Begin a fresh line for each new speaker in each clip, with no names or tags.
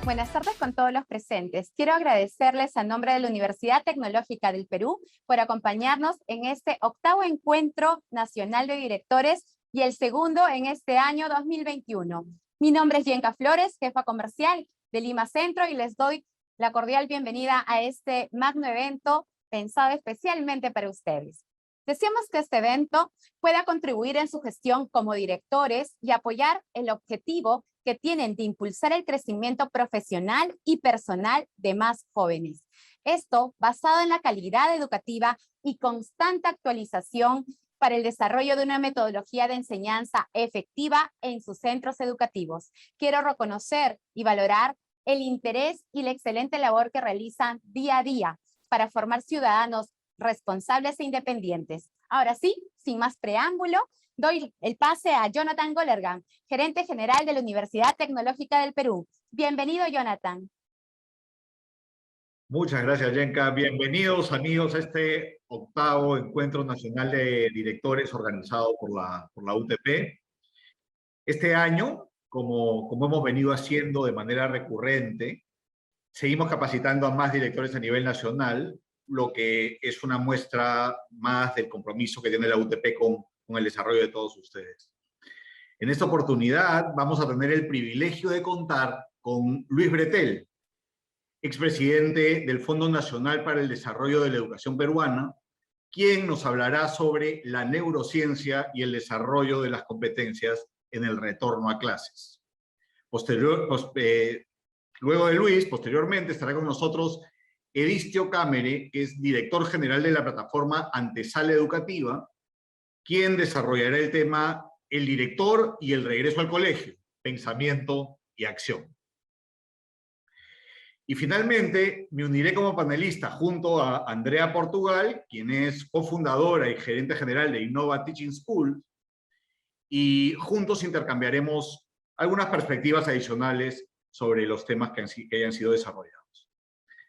Buenas tardes con todos los presentes. Quiero agradecerles a nombre de la Universidad Tecnológica del Perú por acompañarnos en este 8º Encuentro Nacional de Directores y el segundo en este año 2021. Mi nombre es Yenka Flores, jefa comercial de Lima Centro, y les doy la cordial bienvenida a este magno evento pensado especialmente para ustedes. Deseamos que este evento pueda contribuir en su gestión como directores y apoyar el objetivo que tienen de impulsar el crecimiento profesional y personal de más jóvenes. Esto basado en la calidad educativa y constante actualización para el desarrollo de una metodología de enseñanza efectiva en sus centros educativos. Quiero reconocer y valorar el interés y la excelente labor que realizan día a día para formar ciudadanos responsables e independientes. Ahora sí, sin más preámbulo, doy el pase a Jonathan Golergan, gerente general de la Universidad Tecnológica del Perú. Bienvenido, Jonathan.
Muchas gracias, Yenka. Bienvenidos, amigos, a este 8º Encuentro Nacional de Directores organizado por la UTP. Este año, como hemos venido haciendo de manera recurrente, seguimos capacitando a más directores a nivel nacional, lo que es una muestra más del compromiso que tiene la UTP con el desarrollo de todos ustedes. En esta oportunidad vamos a tener el privilegio de contar con Luis Bretel, expresidente del Fondo Nacional para el Desarrollo de la Educación Peruana, quien nos hablará sobre la neurociencia y el desarrollo de las competencias en el retorno a clases. Luego de Luis, posteriormente estará con nosotros Edistio Camere, que es director general de la plataforma Antesala Educativa, quien desarrollará el tema El director y el regreso al colegio, pensamiento y acción. Y finalmente me uniré como panelista junto a Andrea Portugal, quien es cofundadora y gerente general de Innova Teaching School, y juntos intercambiaremos algunas perspectivas adicionales sobre los temas que hayan sido desarrollados.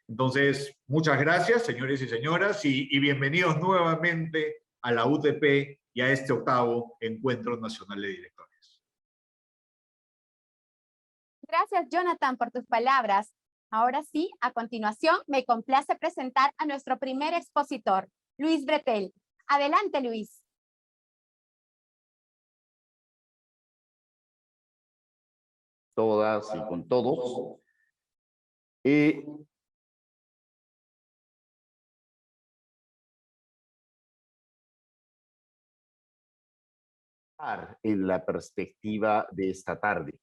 Entonces, muchas gracias, señores y señoras, y bienvenidos nuevamente a la UTP y a este 8º Encuentro Nacional de Directores.
Gracias, Jonathan, por tus palabras. Ahora sí, a continuación, me complace presentar a nuestro primer expositor, Luis Bretel. Adelante, Luis.
Todas y con todos. En la perspectiva de esta tarde.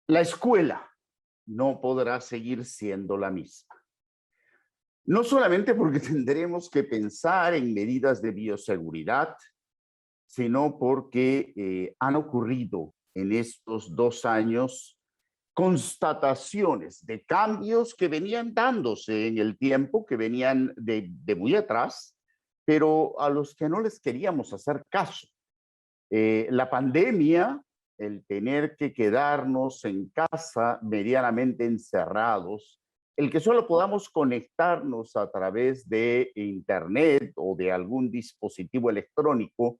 La escuela no podrá seguir siendo la misma. No solamente porque tendremos que pensar en medidas de bioseguridad, sino porque han ocurrido en estos 2 años constataciones de cambios que venían dándose en el tiempo, que venían de muy atrás, pero a los que no les queríamos hacer caso. La pandemia, el tener que quedarnos en casa medianamente encerrados, el que solo podamos conectarnos a través de internet o de algún dispositivo electrónico,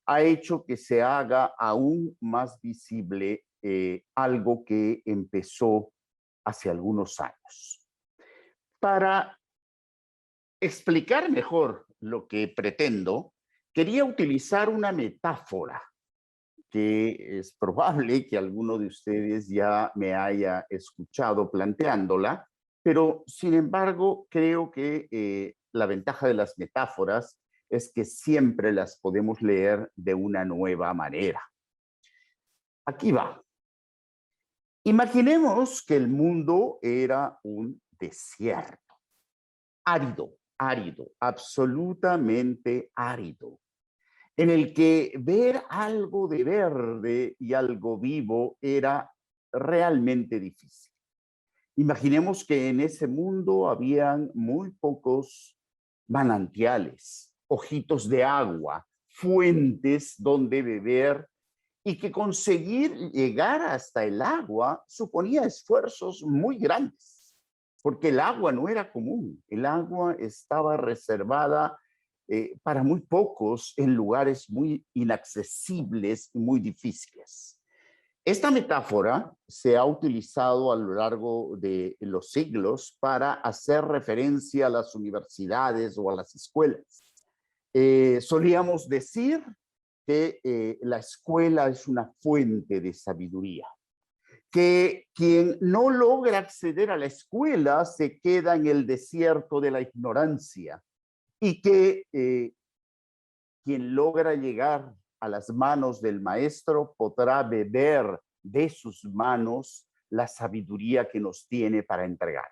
ha hecho que se haga aún más visible algo que empezó hace algunos años. Para explicar mejor lo que pretendo, quería utilizar una metáfora que es probable que alguno de ustedes ya me haya escuchado planteándola, pero sin embargo creo que la ventaja de las metáforas es que siempre las podemos leer de una nueva manera. Aquí va. Imaginemos que el mundo era un desierto, árido, absolutamente árido, en el que ver algo de verde y algo vivo era realmente difícil. Imaginemos que en ese mundo habían muy pocos manantiales, ojitos de agua, fuentes donde beber, y que conseguir llegar hasta el agua suponía esfuerzos muy grandes, porque el agua no era común, el agua estaba reservada para muy pocos en lugares muy inaccesibles y muy difíciles. Esta metáfora se ha utilizado a lo largo de los siglos para hacer referencia a las universidades o a las escuelas. Solíamos decir que la escuela es una fuente de sabiduría, que quien no logra acceder a la escuela se queda en el desierto de la ignorancia y que quien logra llegar a las manos del maestro podrá beber de sus manos la sabiduría que nos tiene para entregar.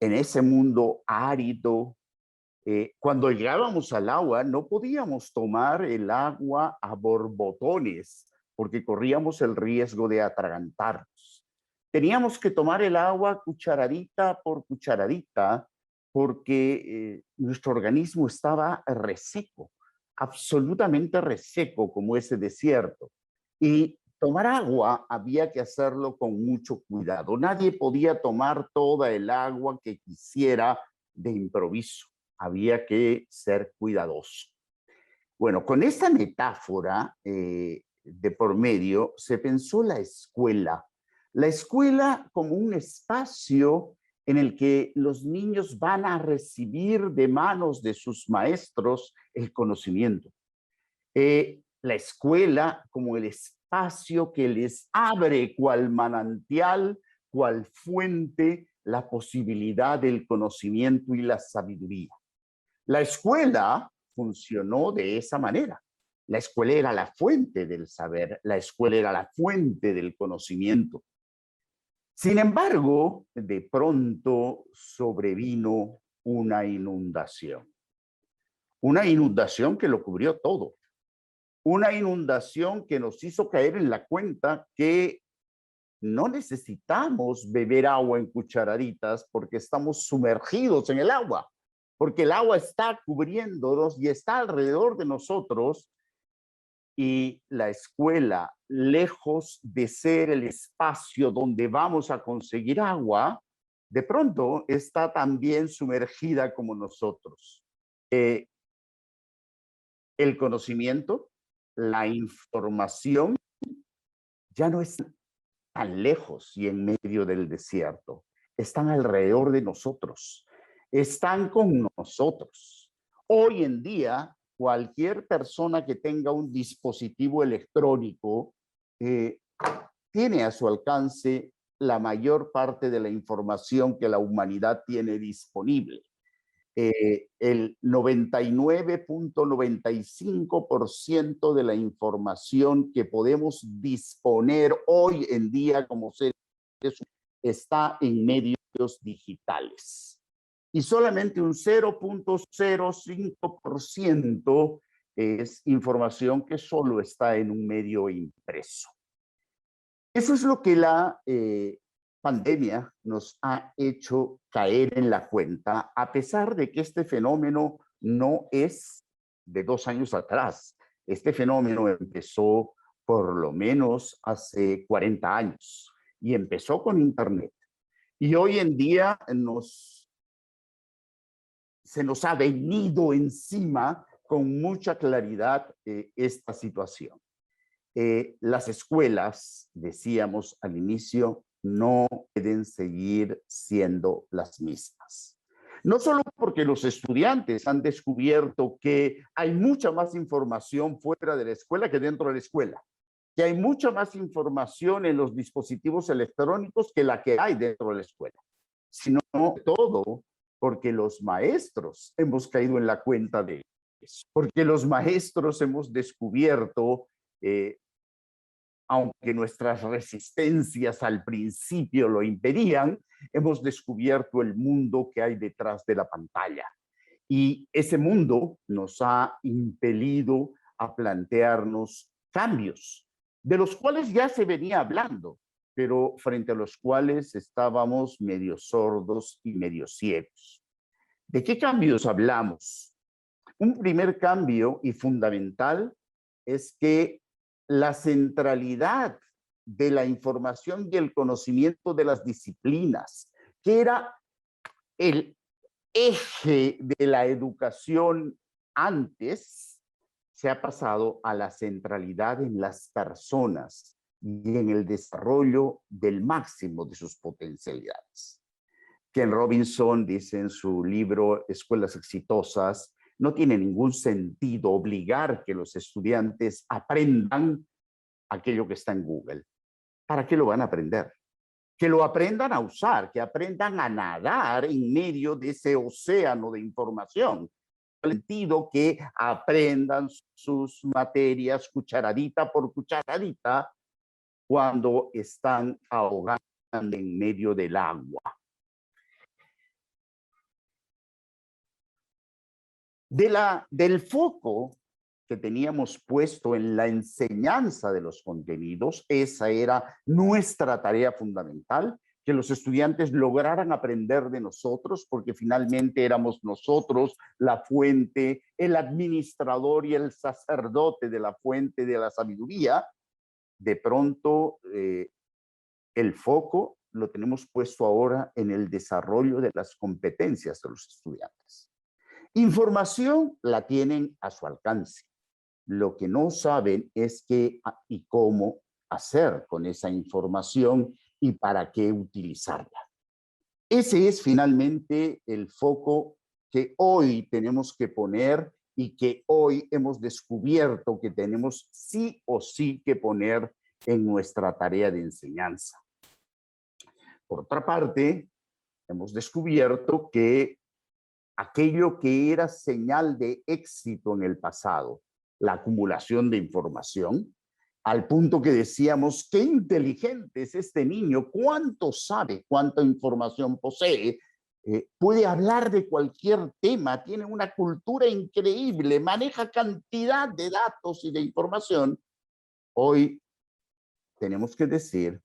En ese mundo árido, cuando llegábamos al agua, no podíamos tomar el agua a borbotones porque corríamos el riesgo de atragantarnos. Teníamos que tomar el agua cucharadita por cucharadita porque nuestro organismo estaba reseco, absolutamente reseco como ese desierto. Y tomar agua había que hacerlo con mucho cuidado. Nadie podía tomar toda el agua que quisiera de improviso. Había que ser cuidadoso. Bueno, con esta metáfora de por medio se pensó la escuela. La escuela como un espacio en el que los niños van a recibir de manos de sus maestros el conocimiento. La escuela como el espacio que les abre cual manantial, cual fuente, la posibilidad del conocimiento y la sabiduría. La escuela funcionó de esa manera. La escuela era la fuente del saber, la escuela era la fuente del conocimiento. Sin embargo, de pronto sobrevino una inundación que lo cubrió todo. Una inundación que nos hizo caer en la cuenta que no necesitamos beber agua en cucharaditas porque estamos sumergidos en el agua, porque el agua está cubriéndonos y está alrededor de nosotros, y la escuela, lejos de ser el espacio donde vamos a conseguir agua, de pronto está también sumergida como nosotros. El conocimiento, la información, ya no es tan lejos y en medio del desierto. Están alrededor de nosotros. Están con nosotros. Hoy en día, cualquier persona que tenga un dispositivo electrónico tiene a su alcance la mayor parte de la información que la humanidad tiene disponible. El 99.95% de la información que podemos disponer hoy en día como seres está en medios digitales. Y solamente un 0.05% es información que solo está en un medio impreso. Eso es lo que la pandemia nos ha hecho caer en la cuenta, a pesar de que este fenómeno no es de 2 años atrás. Este fenómeno empezó por lo menos hace 40 años y empezó con Internet. Y hoy en día se nos ha venido encima con mucha claridad esta situación. Las escuelas, decíamos al inicio, no pueden seguir siendo las mismas. No solo porque los estudiantes han descubierto que hay mucha más información fuera de la escuela que dentro de la escuela, que hay mucha más información en los dispositivos electrónicos que la que hay dentro de la escuela, sino todo porque los maestros hemos caído en la cuenta de eso, porque los maestros hemos descubierto aunque nuestras resistencias al principio lo impedían, hemos descubierto el mundo que hay detrás de la pantalla. Y ese mundo nos ha impelido a plantearnos cambios, de los cuales ya se venía hablando, pero frente a los cuales estábamos medio sordos y medio ciegos. ¿De qué cambios hablamos? Un primer cambio y fundamental es que la centralidad de la información y el conocimiento de las disciplinas, que era el eje de la educación antes, se ha pasado a la centralidad en las personas, y en el desarrollo del máximo de sus potencialidades. Ken Robinson dice en su libro Escuelas Exitosas, no tiene ningún sentido obligar que los estudiantes aprendan aquello que está en Google. ¿Para qué lo van a aprender? Que lo aprendan a usar, que aprendan a nadar en medio de ese océano de información. En el sentido que aprendan sus materias cucharadita por cucharadita cuando están ahogando en medio del agua. Del foco que teníamos puesto en la enseñanza de los contenidos, esa era nuestra tarea fundamental, que los estudiantes lograran aprender de nosotros, porque finalmente éramos nosotros la fuente, el administrador y el sacerdote de la fuente de la sabiduría. De pronto, el foco lo tenemos puesto ahora en el desarrollo de las competencias de los estudiantes. Información la tienen a su alcance. Lo que no saben es qué y cómo hacer con esa información y para qué utilizarla. Ese es finalmente el foco que hoy tenemos que poner y que hoy hemos descubierto que tenemos sí o sí que poner en nuestra tarea de enseñanza. Por otra parte, hemos descubierto que aquello que era señal de éxito en el pasado, la acumulación de información, al punto que decíamos, qué inteligente es este niño, cuánto sabe, cuánta información posee, puede hablar de cualquier tema, tiene una cultura increíble, maneja cantidad de datos y de información. Hoy tenemos que decir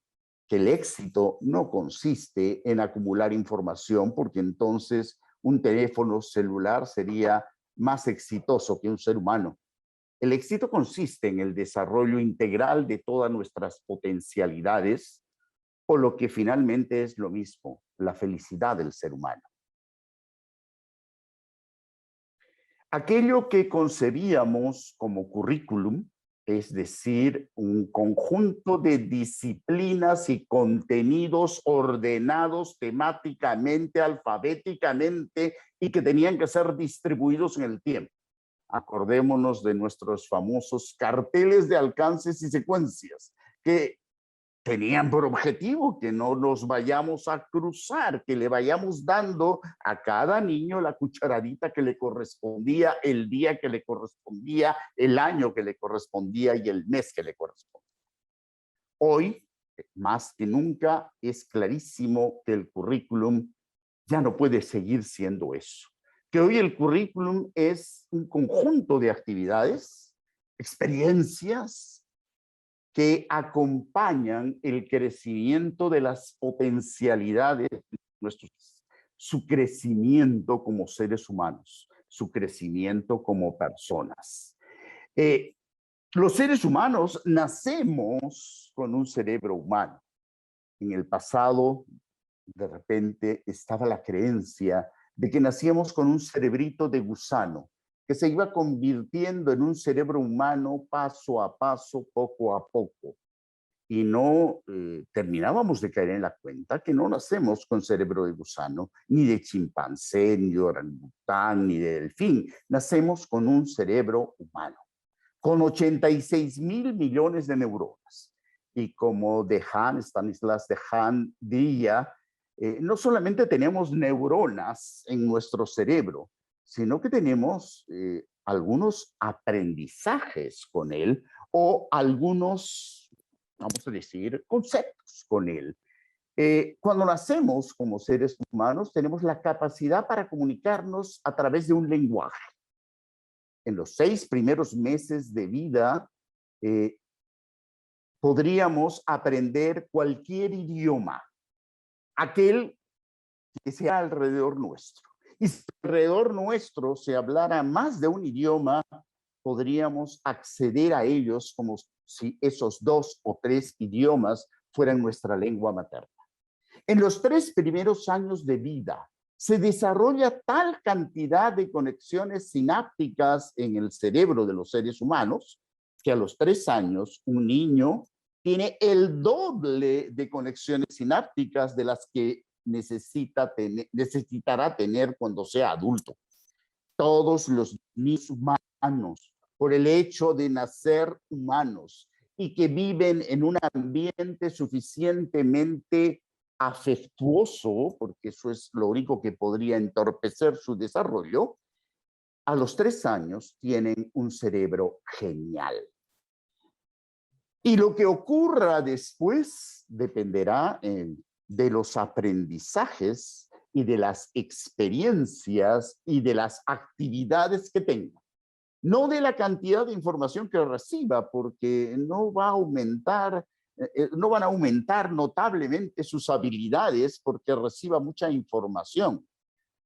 que el éxito no consiste en acumular información, porque entonces un teléfono celular sería más exitoso que un ser humano. El éxito consiste en el desarrollo integral de todas nuestras potencialidades, o lo que finalmente es lo mismo, la felicidad del ser humano. Aquello que concebíamos como currículum, es decir, un conjunto de disciplinas y contenidos ordenados temáticamente, alfabéticamente, y que tenían que ser distribuidos en el tiempo. Acordémonos de nuestros famosos carteles de alcances y secuencias, que tenían por objetivo que no nos vayamos a cruzar, que le vayamos dando a cada niño la cucharadita que le correspondía, el día que le correspondía, el año que le correspondía y el mes que le correspondía. Hoy, más que nunca, es clarísimo que el currículum ya no puede seguir siendo eso. Que hoy el currículum es un conjunto de actividades, experiencias, que acompañan el crecimiento de las potencialidades de nuestros, su crecimiento como seres humanos, su crecimiento como personas. Los seres humanos nacemos con un cerebro humano. En el pasado, de repente, estaba la creencia de que nacíamos con un cerebrito de gusano, que se iba convirtiendo en un cerebro humano paso a paso, poco a poco. Y no terminábamos de caer en la cuenta que no nacemos con cerebro de gusano, ni de chimpancé, ni de orangután, ni de delfín. Nacemos con un cerebro humano, con 86.000 millones de neuronas. Y como Stanislas Dehaene diría, no solamente tenemos neuronas en nuestro cerebro, sino que tenemos algunos aprendizajes con él o algunos, vamos a decir, conceptos con él. Cuando nacemos como seres humanos, tenemos la capacidad para comunicarnos a través de un lenguaje. En los 6 primeros meses de vida, podríamos aprender cualquier idioma, aquel que sea alrededor nuestro. Y si alrededor nuestro se hablara más de un idioma, podríamos acceder a ellos como si esos 2 o 3 idiomas fueran nuestra lengua materna. En los 3 primeros años de vida se desarrolla tal cantidad de conexiones sinápticas en el cerebro de los seres humanos que a los 3 años un niño tiene el doble de conexiones sinápticas de las que necesitará tener cuando sea adulto. Todos los niños humanos, por el hecho de nacer humanos y que viven en un ambiente suficientemente afectuoso, porque eso es lo único que podría entorpecer su desarrollo, a los 3 años tienen un cerebro genial. Y lo que ocurra después dependerá de los aprendizajes y de las experiencias y de las actividades que tenga. No de la cantidad de información que reciba, porque no van a aumentar notablemente sus habilidades porque reciba mucha información,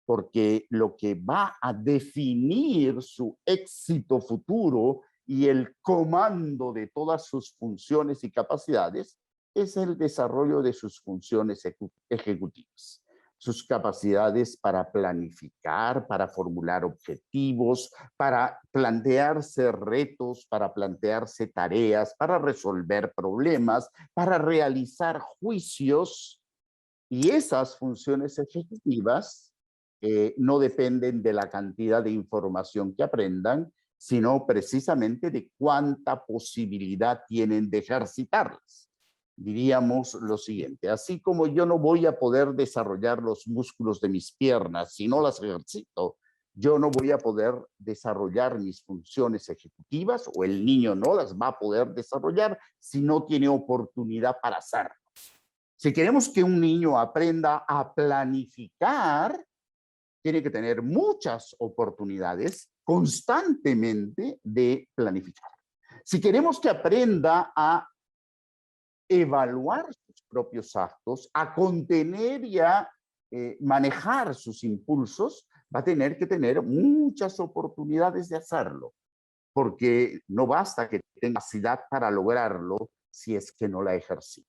porque lo que va a definir su éxito futuro y el comando de todas sus funciones y capacidades es el desarrollo de sus funciones ejecutivas, sus capacidades para planificar, para formular objetivos, para plantearse retos, para plantearse tareas, para resolver problemas, para realizar juicios. Y esas funciones ejecutivas no dependen de la cantidad de información que aprendan, sino precisamente de cuánta posibilidad tienen de ejercitarlas. Diríamos lo siguiente: así como yo no voy a poder desarrollar los músculos de mis piernas si no las ejercito, yo no voy a poder desarrollar mis funciones ejecutivas, o el niño no las va a poder desarrollar si no tiene oportunidad para hacerlo. Si queremos que un niño aprenda a planificar, tiene que tener muchas oportunidades constantemente de planificar. Si queremos que aprenda a evaluar sus propios actos, a contener y a manejar sus impulsos, va a tener que tener muchas oportunidades de hacerlo, porque no basta que tenga capacidad para lograrlo si es que no la ejercita.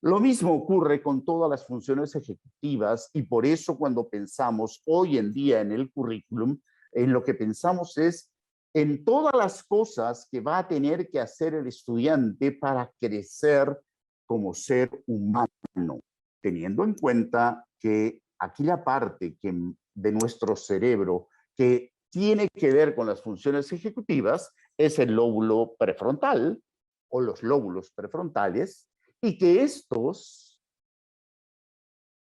Lo mismo ocurre con todas las funciones ejecutivas, y por eso cuando pensamos hoy en día en el currículum, en lo que pensamos es en todas las cosas que va a tener que hacer el estudiante para crecer como ser humano, teniendo en cuenta que aquella parte de nuestro cerebro que tiene que ver con las funciones ejecutivas es el lóbulo prefrontal o los lóbulos prefrontales, y que estos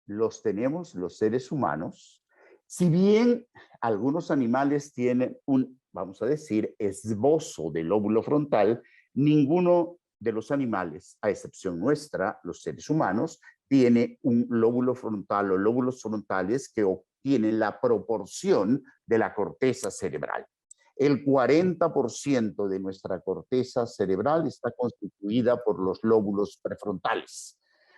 los tenemos los seres humanos. Si bien algunos animales tienen un, vamos a decir, esbozo del lóbulo frontal, ninguno de los animales, a excepción nuestra, los seres humanos, tiene un lóbulo frontal o lóbulos frontales que obtienen la proporción de la corteza cerebral. El 40% de nuestra corteza cerebral está constituida por los lóbulos prefrontales.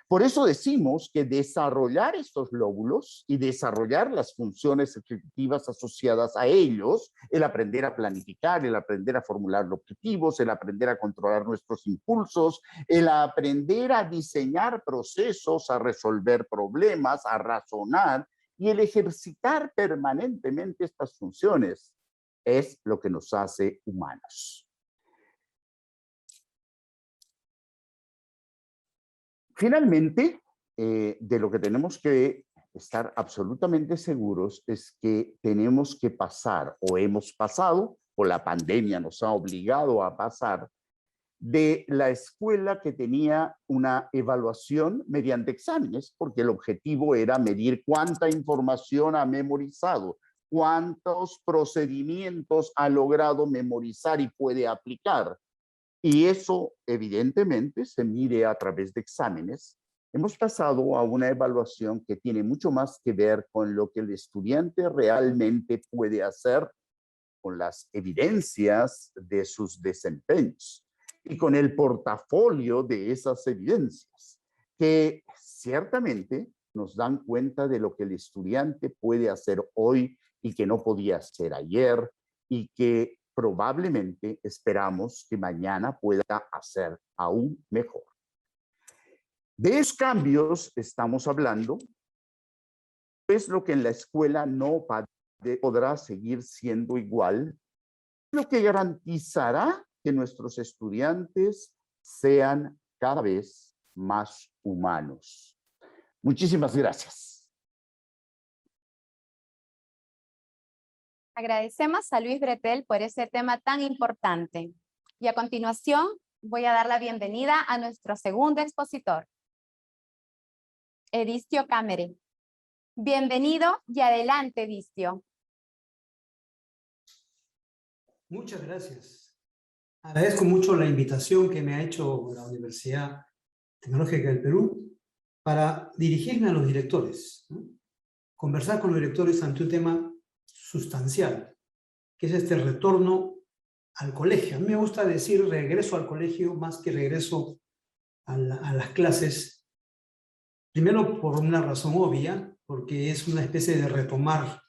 Por eso decimos que desarrollar estos lóbulos y desarrollar las funciones ejecutivas asociadas a ellos, el aprender a planificar, el aprender a formular objetivos, el aprender a controlar nuestros impulsos, el aprender a diseñar procesos, a resolver problemas, a razonar, y el ejercitar permanentemente estas funciones es lo que nos hace humanos. Finalmente, de lo que tenemos que estar absolutamente seguros es que tenemos que pasar, o hemos pasado, o la pandemia nos ha obligado a pasar, de la escuela que tenía una evaluación mediante exámenes, porque el objetivo era medir cuánta información ha memorizado, cuántos procedimientos ha logrado memorizar y puede aplicar. Y eso evidentemente se mide a través de exámenes. Hemos pasado a una evaluación que tiene mucho más que ver con lo que el estudiante realmente puede hacer, con las evidencias de sus desempeños y con el portafolio de esas evidencias, que ciertamente nos dan cuenta de lo que el estudiante puede hacer hoy y que no podía hacer ayer, y que probablemente esperamos que mañana pueda hacer aún mejor. De esos cambios estamos hablando. Es lo que en la escuela no podrá seguir siendo igual, lo que garantizará que nuestros estudiantes sean cada vez más humanos. Muchísimas gracias.
Agradecemos a Luis Bretel por ese tema tan importante. Y a continuación voy a dar la bienvenida a nuestro segundo expositor, Edistio Camere. Bienvenido y adelante, Edistio.
Muchas gracias. Agradezco mucho la invitación que me ha hecho la Universidad Tecnológica del Perú para dirigirme a los directores, ¿no? Conversar con los directores ante un tema sustancial, que es este retorno al colegio. A mí me gusta decir regreso al colegio más que regreso a las clases. Primero, por una razón obvia, porque es una especie de retomar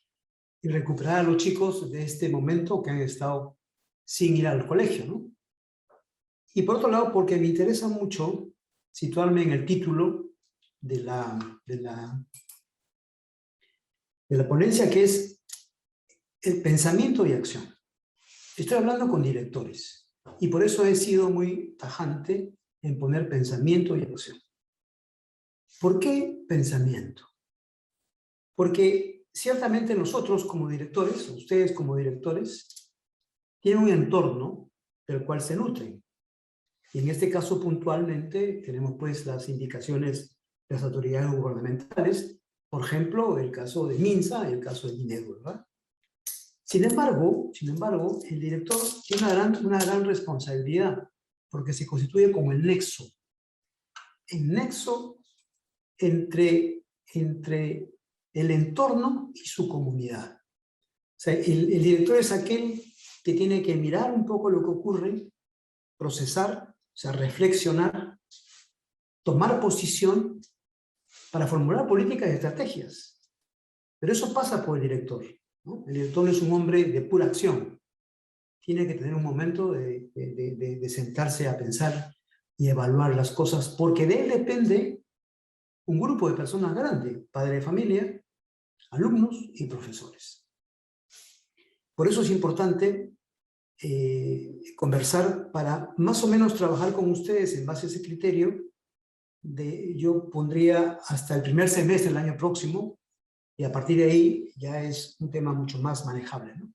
y recuperar a los chicos de este momento que han estado sin ir al colegio, ¿no? Y por otro lado, porque me interesa mucho situarme en el título de la ponencia, que es el pensamiento y acción. Estoy hablando con directores y por eso he sido muy tajante en poner pensamiento y acción. ¿Por qué pensamiento? Porque ciertamente nosotros como directores, ustedes como directores, tienen un entorno del cual se nutren. Y en este caso puntualmente tenemos pues las indicaciones de las autoridades gubernamentales, por ejemplo, el caso de MINSA y el caso de Minedu, ¿verdad? Sin embargo, el director tiene una gran responsabilidad porque se constituye como el nexo entre el entorno y su comunidad. O sea, el director es aquel que tiene que mirar un poco lo que ocurre, procesar, o sea, reflexionar, tomar posición para formular políticas y estrategias. Pero eso pasa por el director, ¿no? El director no es un hombre de pura acción. Tiene que tener un momento de sentarse a pensar y evaluar las cosas, porque de él depende un grupo de personas grande, padre de familia, alumnos y profesores. Por eso es importante conversar para más o menos trabajar con ustedes en base a ese criterio. Yo pondría hasta el primer semestre del año próximo y a partir de ahí ya es un tema mucho más manejable, ¿no?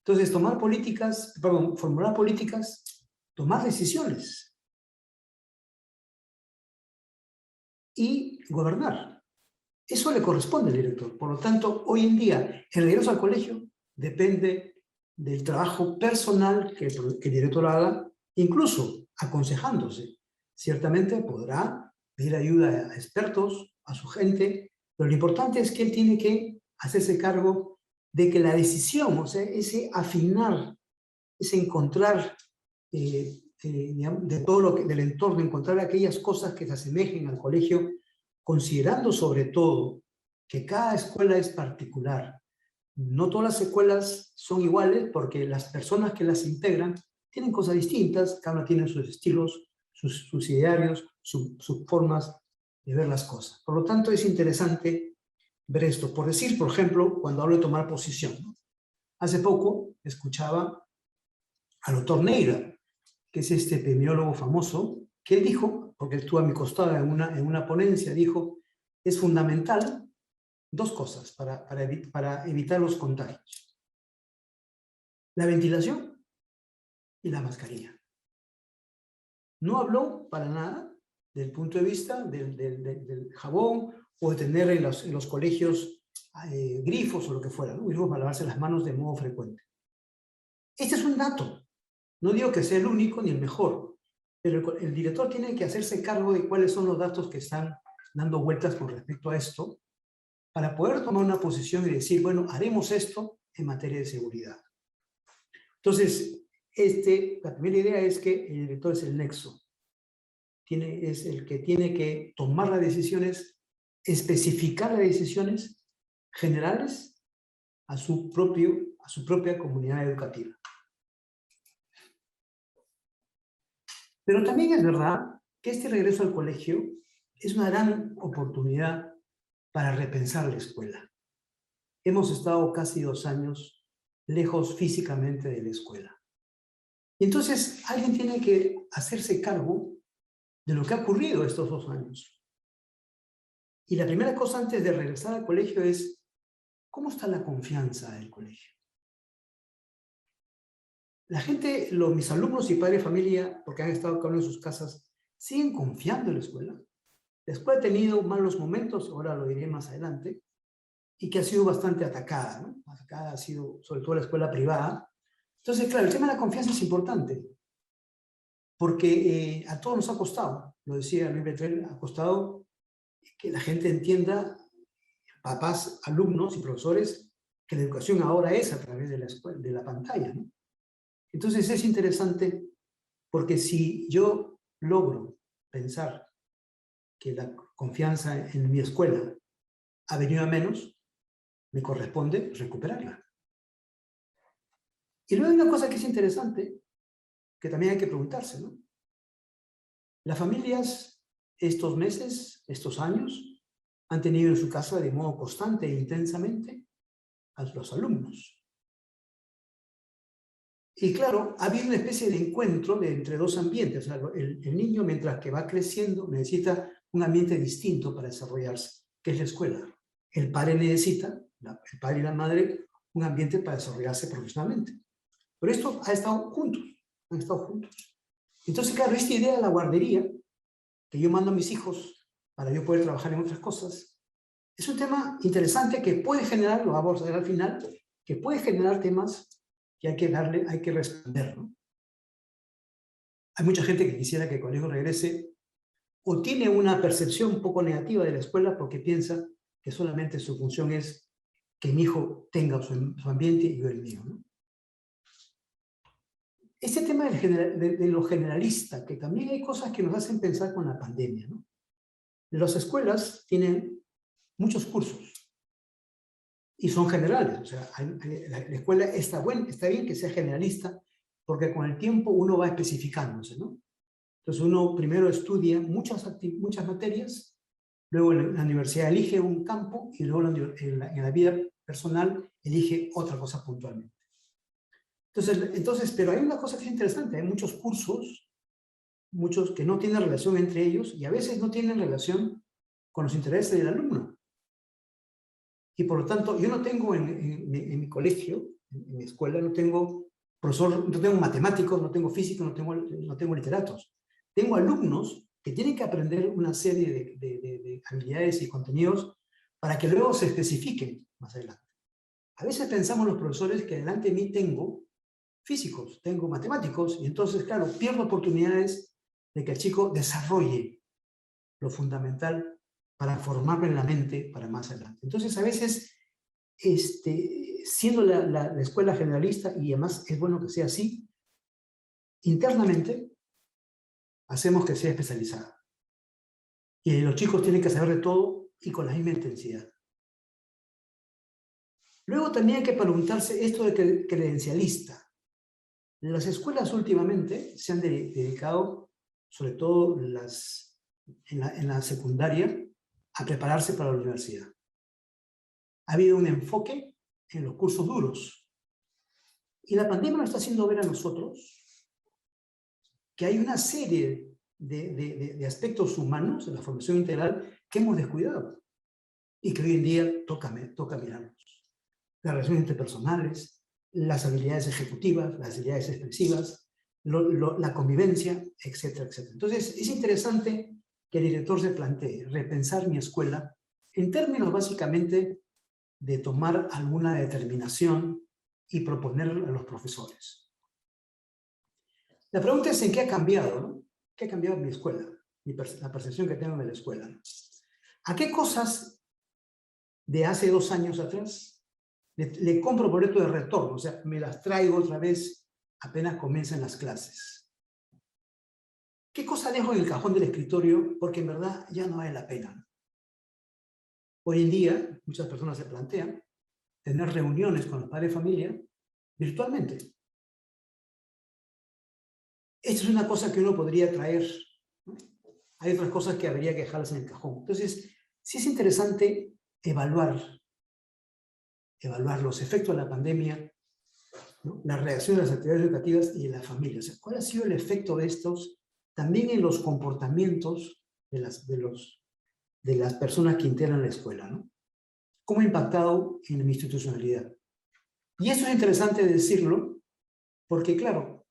Entonces, formular políticas, tomar decisiones y gobernar. Eso le corresponde al director. Por lo tanto, hoy en día, el regreso al colegio depende del trabajo personal que el director haga, incluso aconsejándose. Ciertamente podrá pedir ayuda a expertos, a su gente, pero lo importante es que él tiene que hacerse cargo de que la decisión, o sea, ese afinar, ese encontrar de todo lo que, del entorno, encontrar aquellas cosas que se asemejen al colegio, considerando sobre todo que cada escuela es particular. No todas las escuelas son iguales porque las personas que las integran tienen cosas distintas, cada una tiene sus estilos, sus idearios, sus formas de ver las cosas. Por lo tanto, es interesante ver esto. Por decir, por ejemplo, cuando hablo de tomar posición, ¿no? Hace poco escuchaba al doctor Neira, que es este epidemiólogo famoso, que él dijo, porque él estuvo a mi costado en una ponencia, dijo, es fundamental dos cosas para evitar los contagios: la ventilación y la mascarilla. No habló para nada del punto de vista del jabón o de tener en los colegios grifos o lo que fuera, ¿no? Grifos para lavarse las manos de modo frecuente. Este es un dato. No digo que sea el único ni el mejor, pero el director tiene que hacerse cargo de cuáles son los datos que están dando vueltas con respecto a esto, para poder tomar una posición y decir, bueno, haremos esto en materia de seguridad. Entonces, la primera idea es que el director es el nexo. Es el que tiene que tomar las decisiones, especificar las decisiones generales a su propia comunidad educativa. Pero también es verdad que este regreso al colegio es una gran oportunidad para repensar la escuela. Hemos estado casi 2 años lejos físicamente de la escuela. Y entonces alguien tiene que hacerse cargo de lo que ha ocurrido estos 2 años. Y la primera cosa antes de regresar al colegio es, ¿cómo está la confianza del colegio? La gente, mis alumnos y padres de familia, porque han estado cada uno en sus casas, siguen confiando en la escuela. La escuela ha tenido malos momentos, ahora lo diré más adelante, y que ha sido bastante atacada, ¿no? Atacada ha sido sobre todo la escuela privada. Entonces, claro, el tema de la confianza es importante, porque a todos nos ha costado, lo decía Luis Betrel, ha costado que la gente entienda, papás, alumnos y profesores, que la educación ahora es a través de la escuela, de la pantalla, ¿no? Entonces es interesante porque si yo logro pensar que la confianza en mi escuela ha venido a menos, me corresponde recuperarla. Y luego hay una cosa que es interesante, que también hay que preguntarse, ¿no? Las familias estos meses, estos años, han tenido en su casa de modo constante e intensamente a los alumnos. Y claro, ha habido una especie de encuentro entre 2 ambientes. O sea, el niño, mientras que va creciendo, necesita un ambiente distinto para desarrollarse, que es la escuela. El padre necesita, el padre y la madre, un ambiente para desarrollarse profesionalmente. Pero esto ha estado juntos, han estado juntos. Entonces, claro, esta idea de la guardería, que yo mando a mis hijos para yo poder trabajar en otras cosas, es un tema interesante que puede generar, lo vamos a ver al final, que puede generar temas que hay que responder, ¿no? Hay mucha gente que quisiera que el colegio regrese o tiene una percepción un poco negativa de la escuela porque piensa que solamente su función es que mi hijo tenga su ambiente y yo el mío, ¿no? Este tema de lo generalista, que también hay cosas que nos hacen pensar con la pandemia, ¿no? Las escuelas tienen muchos cursos y son generales, o sea, la escuela está bien que sea generalista, porque con el tiempo uno va especificándose, ¿no? Entonces uno primero estudia muchas materias, luego en la universidad elige un campo y luego en la vida personal elige otra cosa puntualmente. Entonces, pero hay una cosa que es interesante, hay muchos cursos, muchos que no tienen relación entre ellos y a veces no tienen relación con los intereses del alumno. Y por lo tanto, yo no tengo en mi colegio, en mi escuela, no tengo profesor, no tengo matemáticos, no tengo físicos, no tengo literatos. Tengo alumnos que tienen que aprender una serie de habilidades y contenidos para que luego se especifiquen más adelante. A veces pensamos los profesores que delante de mí tengo físicos, tengo matemáticos, y entonces, claro, pierdo oportunidades de que el chico desarrolle lo fundamental para formarlo en la mente para más adelante. Entonces, a veces, siendo la escuela generalista, y además es bueno que sea así, internamente hacemos que sea especializada. Y los chicos tienen que saber de todo y con la misma intensidad. Luego también hay que preguntarse esto de credencialista. Las escuelas últimamente se han dedicado, sobre todo en la secundaria, a prepararse para la universidad. Ha habido un enfoque en los cursos duros. Y la pandemia nos está haciendo ver a nosotros que hay una serie de aspectos humanos en la formación integral que hemos descuidado y que hoy en día toca mirarlos. Las relaciones interpersonales, las habilidades ejecutivas, las habilidades expresivas, la convivencia, etcétera, etcétera. Entonces, es interesante que el director se plantee repensar mi escuela en términos básicamente de tomar alguna determinación y proponerlo a los profesores. La pregunta es en qué ha cambiado, ¿no? ¿Qué ha cambiado mi escuela? La percepción que tengo de la escuela, ¿no? ¿A qué cosas de hace 2 años atrás le compro boleto de retorno? O sea, me las traigo otra vez apenas comiencen las clases. ¿Qué cosa dejo en el cajón del escritorio? Porque en verdad ya no vale la pena. Hoy en día, muchas personas se plantean tener reuniones con los padres de familia virtualmente. Esto es una cosa que uno podría traer, ¿no? Hay otras cosas que habría que dejarlas en el cajón. Entonces, sí es interesante evaluar los efectos de la pandemia, ¿no? La reacción de las actividades educativas y de la familia. O sea, ¿cuál ha sido el efecto de estos también en los comportamientos de las personas que integran la escuela, ¿no? ¿Cómo ha impactado en mi institucionalidad? Y eso es interesante decirlo, porque claro,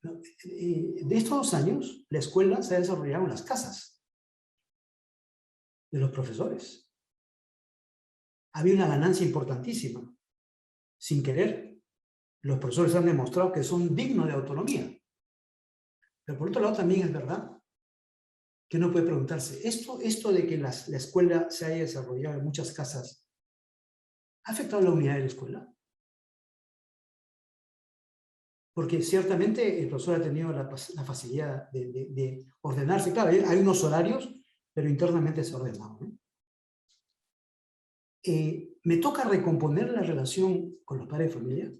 de estos 2 años, la escuela se ha desarrollado en las casas de los profesores. Había una ganancia importantísima. Sin querer, los profesores han demostrado que son dignos de autonomía. Pero por otro lado también es verdad que uno puede preguntarse, ¿esto de que la escuela se haya desarrollado en muchas casas ha afectado la unidad de la escuela? Porque ciertamente el profesor ha tenido la facilidad de ordenarse. Claro, hay unos horarios, pero internamente se ha ordenado, ¿no? ¿Me toca recomponer la relación con los padres de familia?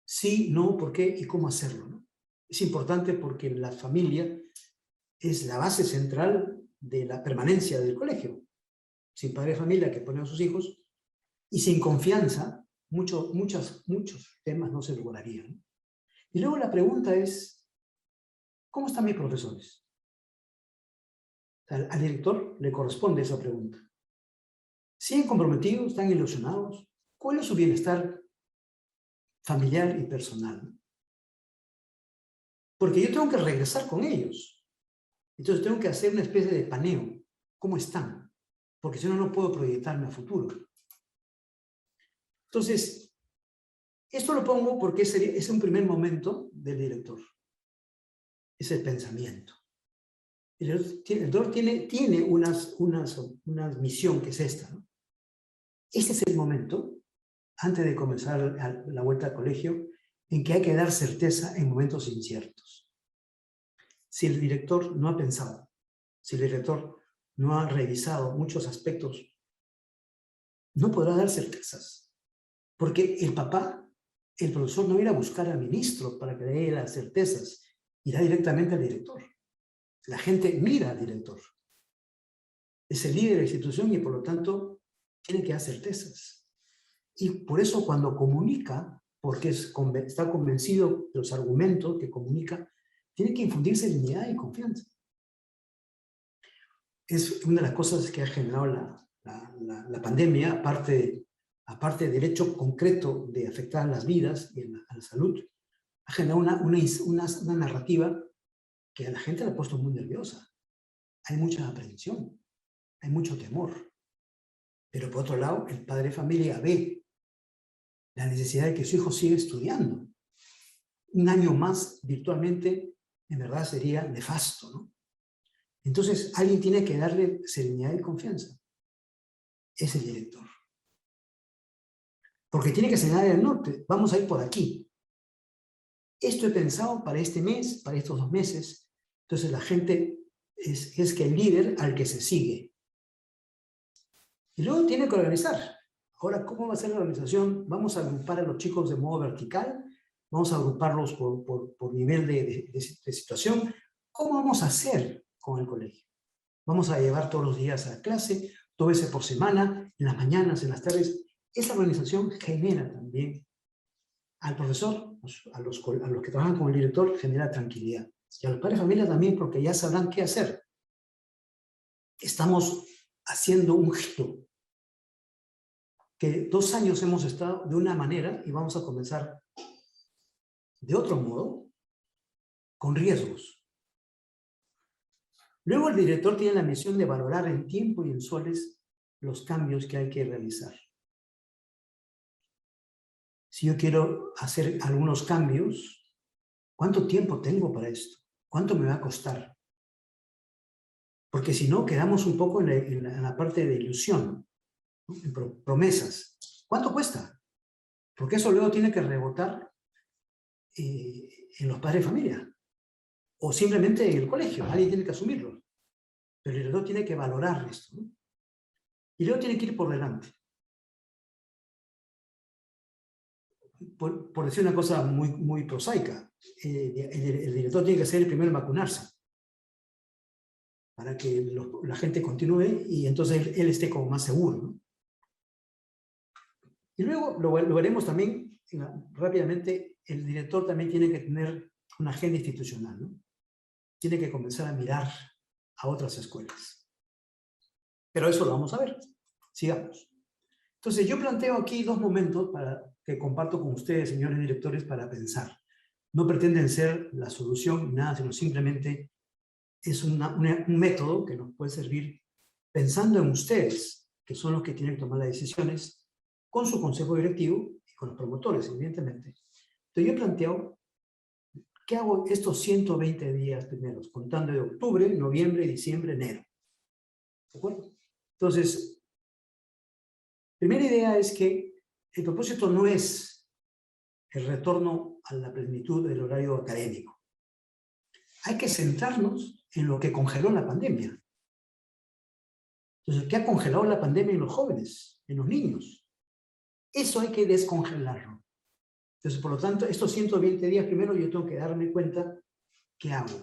Sí, no, ¿por qué y cómo hacerlo, ¿no? Es importante porque la familia es la base central de la permanencia del colegio. Sin padre de familia que pone a sus hijos y sin confianza, muchos temas no se lograrían, ¿no? Y luego la pregunta es, ¿cómo están mis profesores? Al director le corresponde esa pregunta. ¿Siguen comprometidos? ¿Están ilusionados? ¿Cuál es su bienestar familiar y personal? Porque yo tengo que regresar con ellos. Entonces tengo que hacer una especie de paneo. ¿Cómo están? Porque si no, no puedo proyectarme a futuro. Entonces, esto lo pongo porque es un primer momento del director. Es el pensamiento. El director tiene una misión que es esta, ¿no? Este es el momento, antes de comenzar la vuelta al colegio, en que hay que dar certeza en momentos inciertos. Si el director no ha pensado, si el director no ha revisado muchos aspectos, no podrá dar certezas. Porque el profesor no irá a buscar al ministro para que le dé las certezas, irá directamente al director. La gente mira al director. Es el líder de la institución y por lo tanto tiene que dar certezas. Y por eso cuando comunica, porque está convencido de los argumentos que comunica, tiene que infundirse dignidad y confianza. Es una de las cosas que ha generado la pandemia, aparte del hecho concreto de afectar a las vidas y a la salud, ha generado una narrativa que a la gente le ha puesto muy nerviosa. Hay mucha aprensión, hay mucho temor. Pero por otro lado, el padre de familia ve la necesidad de que su hijo siga estudiando. Un año más virtualmente, en verdad, sería nefasto, ¿no? Entonces, alguien tiene que darle serenidad y confianza. Es el director. Porque tiene que señalar el norte. Vamos a ir por aquí. Esto he pensado para este mes, para estos 2 meses. Entonces, la gente es que el líder al que se sigue. Y luego tiene que organizar. Ahora, ¿cómo va a ser la organización? Vamos a agrupar a los chicos de modo vertical, vamos a agruparlos por nivel de situación. ¿Cómo vamos a hacer con el colegio? Vamos a llevar todos los días a clase, 2 veces por semana, en las mañanas, en las tardes. Esa organización genera también al profesor, a los que trabajan con el director, genera tranquilidad. Y a los padres de familia también, porque ya sabrán qué hacer. Estamos haciendo un giro. Que 2 años hemos estado de una manera y vamos a comenzar de otro modo, con riesgos. Luego el director tiene la misión de valorar en tiempo y en soles los cambios que hay que realizar. Si yo quiero hacer algunos cambios, ¿cuánto tiempo tengo para esto? ¿Cuánto me va a costar? Porque si no, quedamos un poco en la parte de ilusión, ¿no? En promesas. ¿Cuánto cuesta? Porque eso luego tiene que rebotar en los padres de familia. O simplemente en el colegio. Alguien tiene que asumirlo. Pero el director tiene que valorar esto, ¿no? Y luego tiene que ir por delante. Por decir una cosa muy prosaica, el director tiene que ser el primero en vacunarse para que la gente continúe y entonces él esté como más seguro, ¿no? Y luego lo veremos también rápidamente, el director también tiene que tener una agenda institucional, ¿no? Tiene que comenzar a mirar a otras escuelas. Pero eso lo vamos a ver. Sigamos. Entonces, yo planteo aquí dos momentos que comparto con ustedes, señores directores, para pensar. No pretenden ser la solución ni nada, sino simplemente es un método que nos puede servir pensando en ustedes, que son los que tienen que tomar las decisiones, con su consejo directivo y con los promotores, evidentemente. Entonces, yo planteo, ¿qué hago estos 120 días primeros? Contando de octubre, noviembre, diciembre, enero. ¿De acuerdo? Entonces, primera idea es que el propósito no es el retorno a la plenitud del horario académico. Hay que centrarnos en lo que congeló la pandemia. Entonces, ¿qué ha congelado la pandemia en los jóvenes, en los niños? Eso hay que descongelarlo. Entonces, por lo tanto, estos 120 días primero yo tengo que darme cuenta qué hago.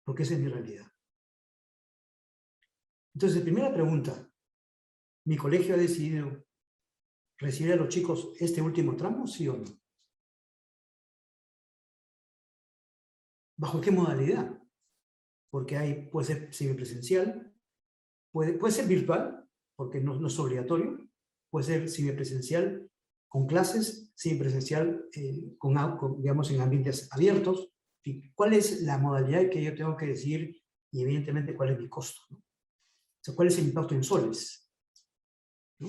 Porque esa es mi realidad. Entonces, primera pregunta. ¿Mi colegio ha decidido recibir a los chicos este último tramo, sí o no? ¿Bajo qué modalidad? Porque puede ser semipresencial, puede ser virtual, porque no es obligatorio, puede ser semipresencial con clases, semipresencial digamos, en ambientes abiertos. En fin, ¿cuál es la modalidad que yo tengo que decidir? Y evidentemente, ¿cuál es mi costo? ¿No? O sea, ¿cuál es el impacto en soles? ¿No?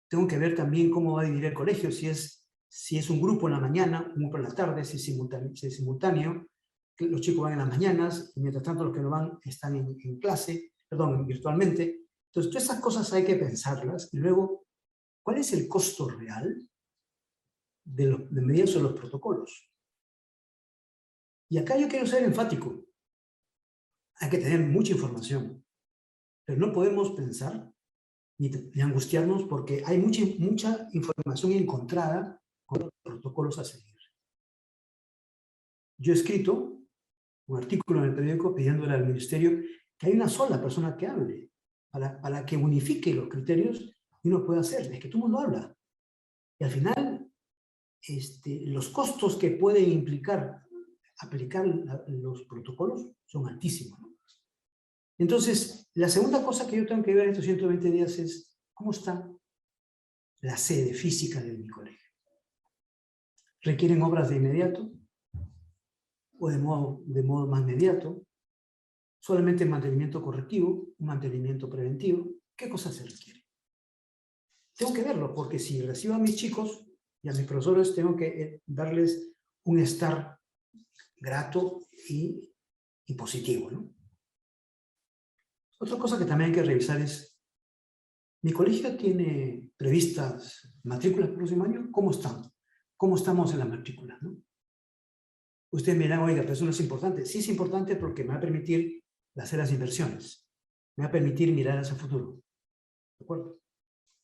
Tengo que ver también cómo va a dividir el colegio, si es un grupo en la mañana, un grupo en la tarde, si es simultáneo, que los chicos van en las mañanas, y mientras tanto los que no van están en clase, perdón, virtualmente. Entonces, todas esas cosas hay que pensarlas, y luego, ¿cuál es el costo real de medir sobre los protocolos? Y acá yo quiero ser enfático. Hay que tener mucha información, pero no podemos pensar ni angustiarnos porque hay mucha información encontrada con los protocolos a seguir. Yo he escrito un artículo en el periódico pidiéndole al ministerio que hay una sola persona que hable para que unifique los criterios y uno pueda hacer. Es que todo el mundo habla. Y al final, los costos que puede implicar aplicar los protocolos son altísimos, ¿no? Entonces, la segunda cosa que yo tengo que ver en estos 120 días es cómo está la sede física de mi colegio. ¿Requieren obras de inmediato? ¿O de modo más inmediato? ¿Solamente mantenimiento correctivo? ¿Un mantenimiento preventivo? ¿Qué cosas se requiere? Tengo que verlo, porque si recibo a mis chicos y a mis profesores, tengo que darles un estar grato y positivo, ¿no? Otra cosa que también hay que revisar es, ¿mi colegio tiene previstas matrículas el próximo año? ¿Cómo están? ¿Cómo estamos en las matrículas, no? Ustedes me dirán, oiga, pero eso no es importante. Sí es importante porque me va a permitir hacer las inversiones. Me va a permitir mirar hacia el futuro. ¿De acuerdo?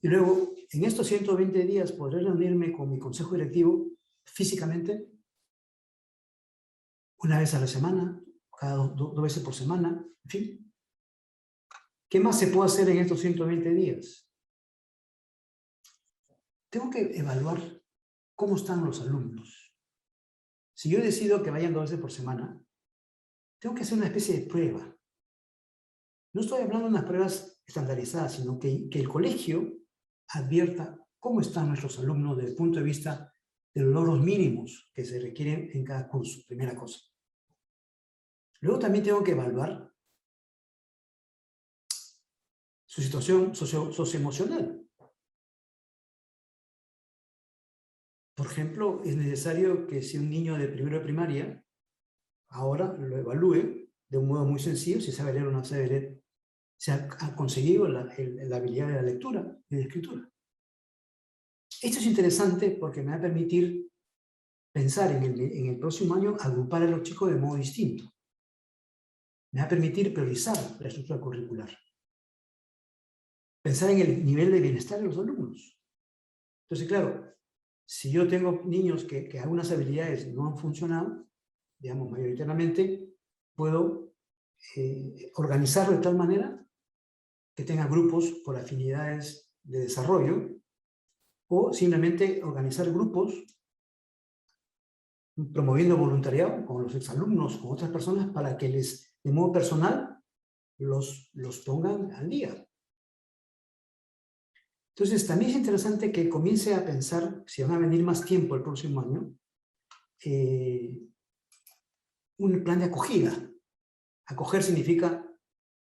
Y luego, en estos 120 días, podré reunirme con mi consejo directivo físicamente una vez a la semana, cada dos veces por semana, en fin. ¿Qué más se puede hacer en estos 120 días? Tengo que evaluar cómo están los alumnos. Si yo decido que vayan 2 veces por semana, tengo que hacer una especie de prueba. No estoy hablando de unas pruebas estandarizadas, sino que el colegio advierta cómo están nuestros alumnos desde el punto de vista de los logros mínimos que se requieren en cada curso, primera cosa. Luego también tengo que evaluar su situación socioemocional. Por ejemplo, es necesario que si un niño de primero de primaria, ahora lo evalúe de un modo muy sencillo, si sabe leer o no sabe leer, se ha conseguido la habilidad de la lectura y de la escritura. Esto es interesante porque me va a permitir pensar en el próximo año, agrupar a los chicos de modo distinto. Me va a permitir priorizar la estructura curricular. Pensar en el nivel de bienestar de los alumnos. Entonces, claro, si yo tengo niños que algunas habilidades no han funcionado, digamos, mayoritariamente, puedo organizarlo de tal manera que tenga grupos por afinidades de desarrollo, o simplemente organizar grupos promoviendo voluntariado con los exalumnos, con otras personas, para que de modo personal, los pongan al día. Entonces, también es interesante que comience a pensar, si van a venir más tiempo el próximo año, un plan de acogida. Acoger significa,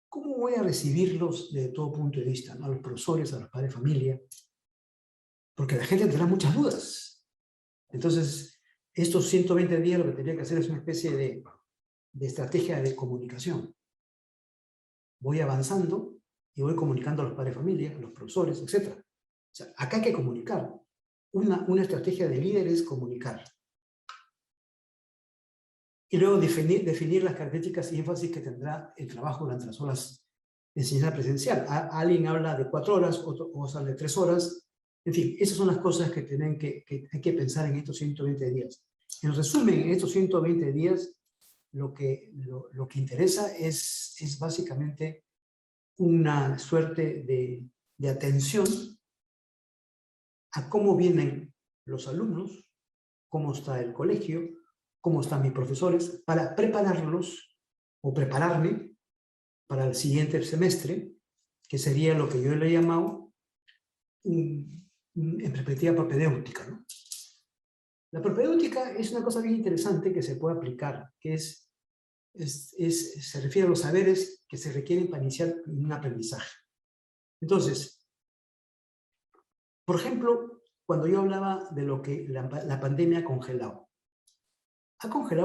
¿cómo voy a recibirlos de todo punto de vista? ¿No? A los profesores, a los padres de familia. Porque la gente tendrá muchas dudas. Entonces, estos 120 días lo que tendría que hacer es una especie de estrategia de comunicación. Voy avanzando y voy comunicando a los padres de familia, a los profesores, etc. O sea, acá hay que comunicar. Una estrategia de líder es comunicar. Y luego definir las características y énfasis que tendrá el trabajo durante las horas de enseñanza presencial. Alguien habla de 4 horas, otro habla de 3 horas. En fin, esas son las cosas que hay que pensar en estos 120 días. En resumen, en estos 120 días, lo que interesa es básicamente una suerte de atención a cómo vienen los alumnos, cómo está el colegio, cómo están mis profesores, para prepararlos o prepararme para el siguiente semestre, que sería lo que yo le he llamado en perspectiva propedéutica, ¿no? La propedéutica es una cosa bien interesante que se puede aplicar, que se refiere a los saberes que se requieren para iniciar un aprendizaje. Entonces, por ejemplo, cuando yo hablaba de lo que la pandemia ha congelado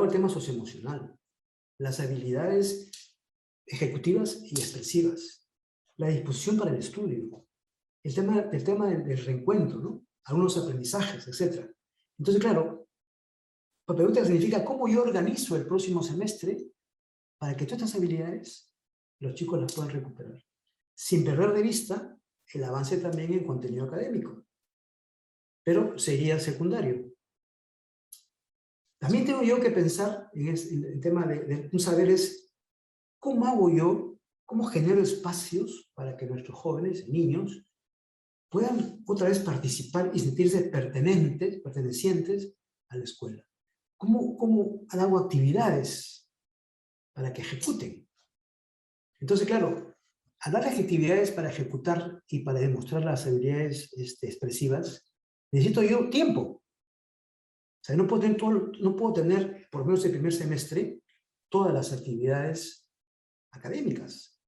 el tema socioemocional, las habilidades ejecutivas y expresivas, la disposición para el estudio, el tema del reencuentro, ¿no? Algunos aprendizajes, etc. Entonces, claro, propedéutica significa cómo yo organizo el próximo semestre para que todas estas habilidades los chicos las puedan recuperar, sin perder de vista el avance también en contenido académico, pero sería secundario. También tengo yo que pensar en el tema de un saber es cómo hago yo, cómo genero espacios para que nuestros jóvenes, niños, puedan otra vez participar y sentirse pertenecientes a la escuela. ¿Cómo hago actividades para que ejecuten? Entonces, claro, al dar actividades para ejecutar y para demostrar las habilidades expresivas, necesito yo tiempo. O sea, no puedo tener, por lo menos el primer semestre, todas las actividades académicas.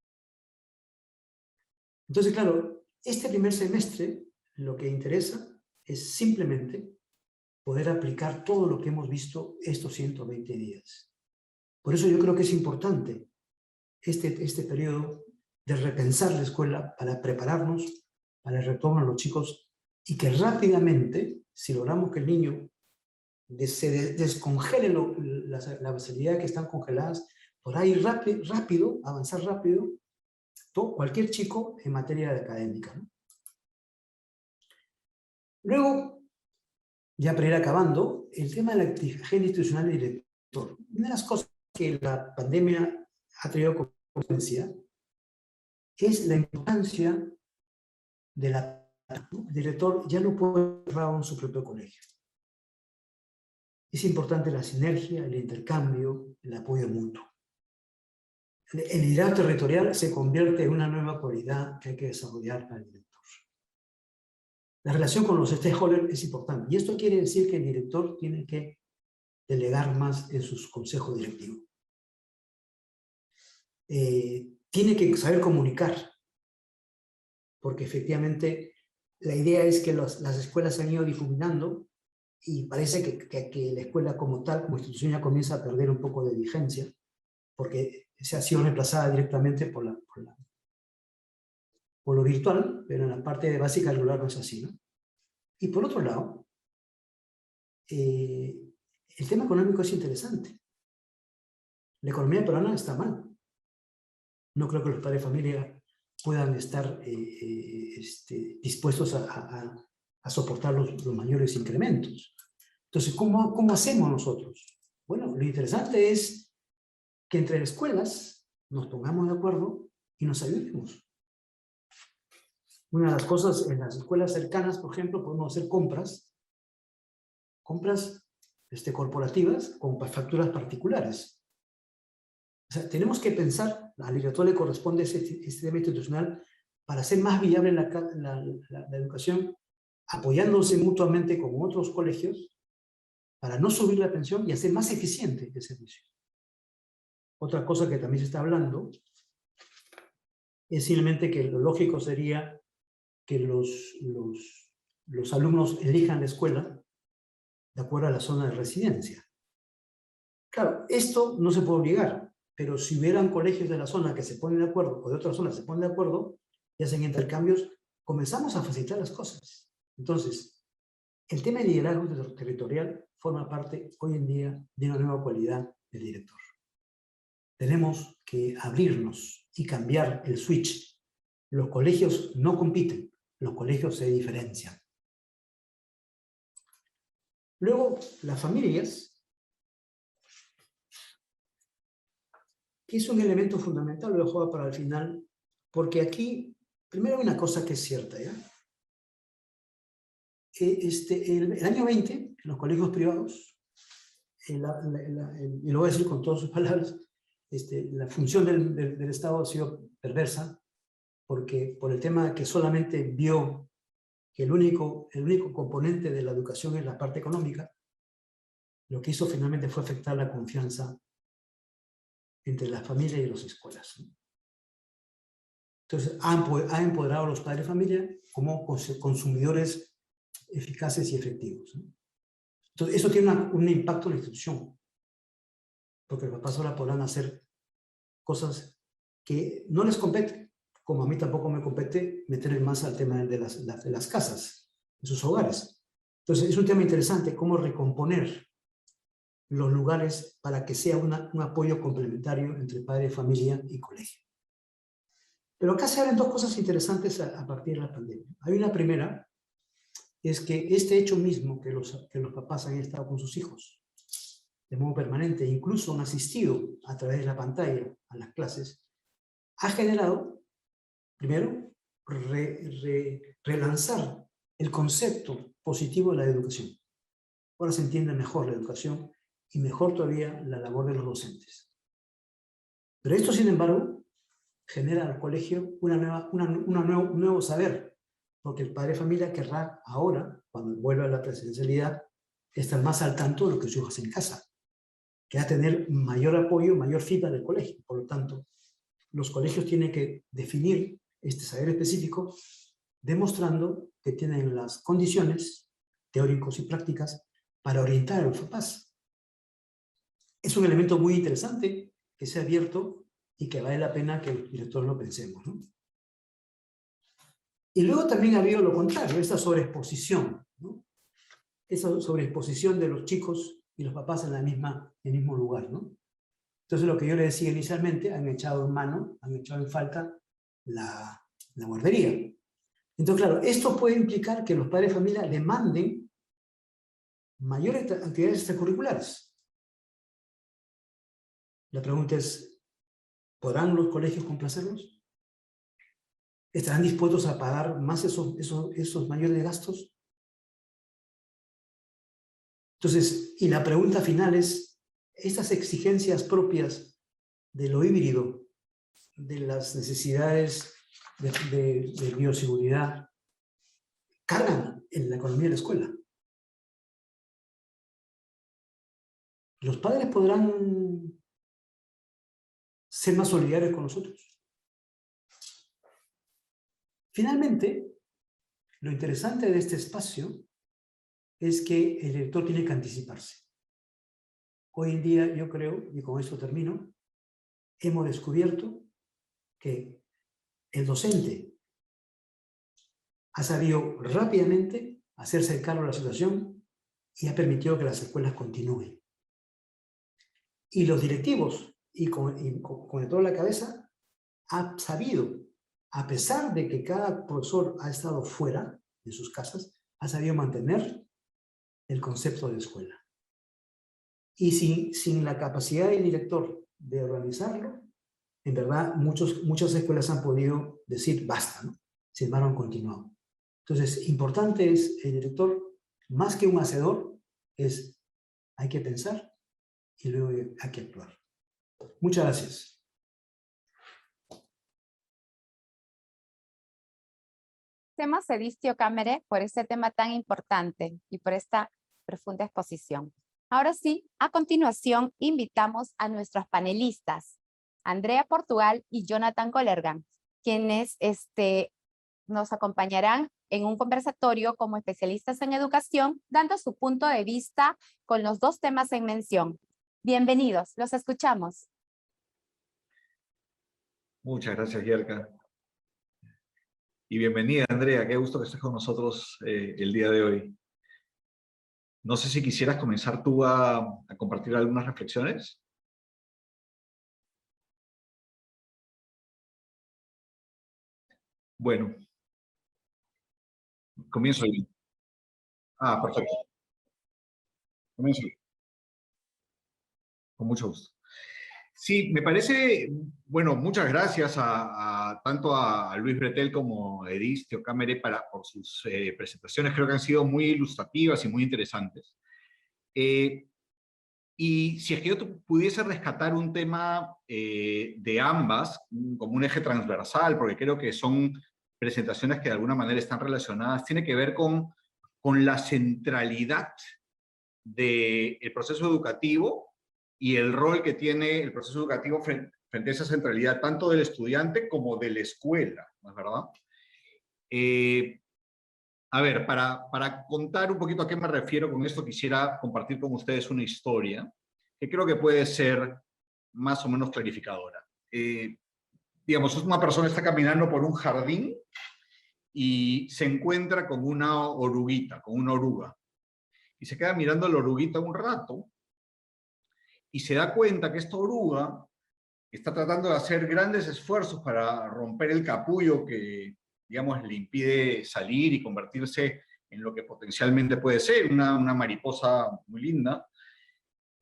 Entonces, claro, este primer semestre lo que interesa es simplemente poder aplicar todo lo que hemos visto estos 120 días. Por eso yo creo que es importante este periodo de repensar la escuela para prepararnos para el retorno a los chicos y que rápidamente, si logramos que el niño se descongele las habilidades que están congeladas, podrá ir rápido, avanzar rápido, cualquier chico en materia de académica, ¿no? Luego, ya para ir acabando, el tema de la agenda institucional del director. Una de las cosas que la pandemia ha traído como consecuencia es la importancia de el director ya no puede cerrar en su propio colegio. Es importante la sinergia, el intercambio, el apoyo mutuo. El liderazgo territorial se convierte en una nueva cualidad que hay que desarrollar para el director. La relación con los stakeholders es importante. Y esto quiere decir que el director tiene que delegar más en sus consejos directivos. Tiene que saber comunicar, porque efectivamente la idea es que las escuelas se han ido difuminando y parece que la escuela como tal, como institución, ya comienza a perder un poco de vigencia, porque se ha sido reemplazada directamente por lo virtual, pero en la parte básica del rural no es así, ¿no? Y por otro lado, el tema económico es interesante. La economía peruana está mal. No creo que los padres de familia puedan estar dispuestos a soportar los mayores incrementos. Entonces, ¿cómo hacemos nosotros? Bueno, lo interesante es que entre escuelas nos pongamos de acuerdo y nos ayudemos. Una de las cosas en las escuelas cercanas, por ejemplo, podemos hacer compras corporativas con facturas particulares. O sea, tenemos que pensar, al director le corresponde ese tema institucional para hacer más viable la educación, apoyándose mutuamente con otros colegios para no subir la pensión y hacer más eficiente el servicio. Otra cosa que también se está hablando es simplemente que lo lógico sería que los alumnos elijan la escuela de acuerdo a la zona de residencia. Claro, esto no se puede obligar, pero si hubieran colegios de la zona que se ponen de acuerdo o de otras zonas se ponen de acuerdo y hacen intercambios, comenzamos a facilitar las cosas. Entonces, el tema de liderazgo territorial forma parte hoy en día de una nueva cualidad del director. Tenemos que abrirnos y cambiar el switch. Los colegios no compiten, los colegios se diferencian. Luego, las familias, que es un elemento fundamental, lo dejo para el final, porque aquí, primero hay una cosa que es cierta, ¿ya? El año 20, en los colegios privados, y lo voy a decir con todas sus palabras, la función del Estado ha sido perversa, porque por el tema que solamente vio que el único componente de la educación es la parte económica, lo que hizo finalmente fue afectar la confianza entre la familia y las escuelas. Entonces, ha empoderado a los padres de familia como consumidores eficaces y efectivos. Entonces, eso tiene un impacto en la institución, porque los papás ahora podrán hacer cosas que no les compete, como a mí tampoco me compete meterle más al tema de las casas, de sus hogares. Entonces, es un tema interesante, cómo recomponer los lugares para que sea un apoyo complementario entre padre de familia y colegio. Pero acá se hablan dos cosas interesantes a partir de la pandemia. Hay una primera, es que este hecho mismo que los papás han estado con sus hijos de modo permanente, incluso han asistido a través de la pantalla a las clases, ha generado, primero, relanzar el concepto positivo de la educación. Ahora se entiende mejor la educación y mejor todavía la labor de los docentes. Pero esto, sin embargo, genera al colegio un nuevo saber, porque el padre de familia querrá ahora, cuando vuelva a la presencialidad, estar más al tanto de lo que sus hijos hacen en casa, que va a tener mayor apoyo, mayor feedback del colegio. Por lo tanto, los colegios tienen que definir este saber específico, demostrando que tienen las condiciones teóricos y prácticas para orientar a los papás. Es un elemento muy interesante que se ha abierto y que vale la pena que el director lo pensemos, ¿no? Y luego también ha habido lo contrario, esta sobreexposición, ¿no? Esa sobreexposición de los chicos y los papás en el mismo lugar, ¿no? Entonces, lo que yo le decía inicialmente, han echado en falta la guardería. Entonces, claro, esto puede implicar que los padres de familia demanden mayores actividades extracurriculares. La pregunta es, ¿podrán los colegios complacerlos? ¿Estarán dispuestos a pagar más esos mayores gastos? Entonces, y la pregunta final es, estas exigencias propias de lo híbrido, de las necesidades de bioseguridad, cargan en la economía de la escuela. ¿Los padres podrán ser más solidarios con nosotros? Finalmente, lo interesante de este espacio es que el director tiene que anticiparse. Hoy en día, yo creo, y con esto termino, hemos descubierto que el docente ha sabido rápidamente hacerse cargo de la situación y ha permitido que las escuelas continúen. Y los directivos, y con el todo en la cabeza, han sabido, a pesar de que cada profesor ha estado fuera de sus casas, ha sabido mantener el concepto de escuela. Y sin la capacidad del director de organizarlo, en verdad muchas escuelas han podido decir basta, ¿no? Sin embargo, han continuado. Entonces, importante es el director, más que un hacedor, es hay que pensar y luego hay que actuar. Muchas gracias.
Agradecemos, Edistio Cámara, por este tema tan importante y por esta profunda exposición. Ahora sí, a continuación invitamos a nuestros panelistas, Andrea Portugal y Jonathan Collergan, quienes nos acompañarán en un conversatorio como especialistas en educación, dando su punto de vista con los dos temas en mención. Bienvenidos, los escuchamos.
Muchas gracias, Yerka. Y bienvenida, Andrea. Qué gusto que estés con nosotros el día de hoy. No sé si quisieras comenzar tú a compartir algunas reflexiones. Bueno, comienzo yo. Ah, perfecto. Comienzo yo. Con mucho gusto. Sí, me parece, bueno, muchas gracias tanto a Luis Bretel como a Edistio Cámara por sus presentaciones. Creo que han sido muy ilustrativas y muy interesantes. Y si es que yo pudiese rescatar un tema de ambas, como un eje transversal, porque creo que son presentaciones que de alguna manera están relacionadas, tiene que ver con la centralidad del proceso educativo y el rol que tiene el proceso educativo frente a esa centralidad, tanto del estudiante como de la escuela, ¿no es verdad? A ver, para contar un poquito a qué me refiero con esto, quisiera compartir con ustedes una historia que creo que puede ser más o menos clarificadora. Digamos, una persona está caminando por un jardín y se encuentra con una oruguita, con una oruga. Y se queda mirando a la oruguita un rato y se da cuenta que esta oruga está tratando de hacer grandes esfuerzos para romper el capullo que, digamos, le impide salir y convertirse en lo que potencialmente puede ser una mariposa muy linda.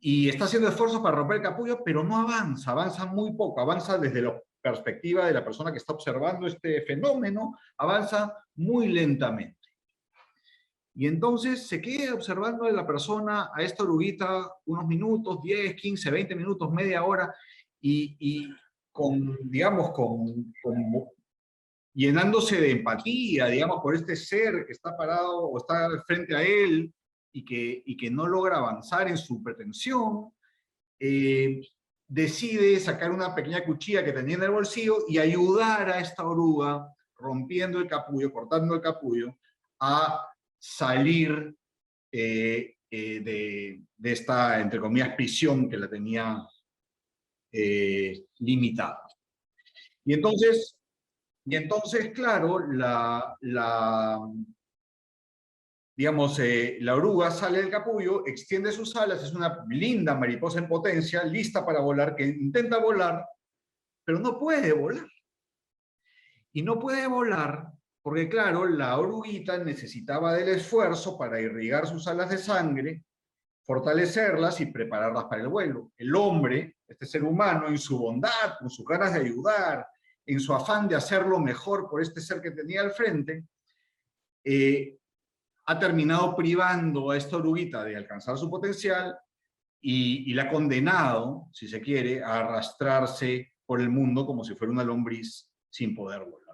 Y está haciendo esfuerzos para romper el capullo, pero no avanza, avanza muy poco, avanza desde la perspectiva de la persona que está observando este fenómeno, avanza muy lentamente. Y entonces se queda observando a la persona, a esta oruguita, unos minutos, 10, 15, 20 minutos, media hora, y digamos, llenándose de empatía, digamos, por este ser que está parado o está frente a él y que no logra avanzar en su pretensión, decide sacar una pequeña cuchilla que tenía en el bolsillo y ayudar a esta oruga, rompiendo el capullo, cortando el capullo, a salir de esta, entre comillas, prisión que la tenía limitada. Y entonces, claro, digamos, la oruga sale del capullo, extiende sus alas, es una linda mariposa en potencia, lista para volar, que intenta volar, pero no puede volar. Y no puede volar porque, claro, la oruguita necesitaba del esfuerzo para irrigar sus alas de sangre, fortalecerlas y prepararlas para el vuelo. El hombre, este ser humano, en su bondad, con sus ganas de ayudar, en su afán de hacerlo mejor por este ser que tenía al frente, ha terminado privando a esta oruguita de alcanzar su potencial y la ha condenado, si se quiere, a arrastrarse por el mundo como si fuera una lombriz sin poder volar.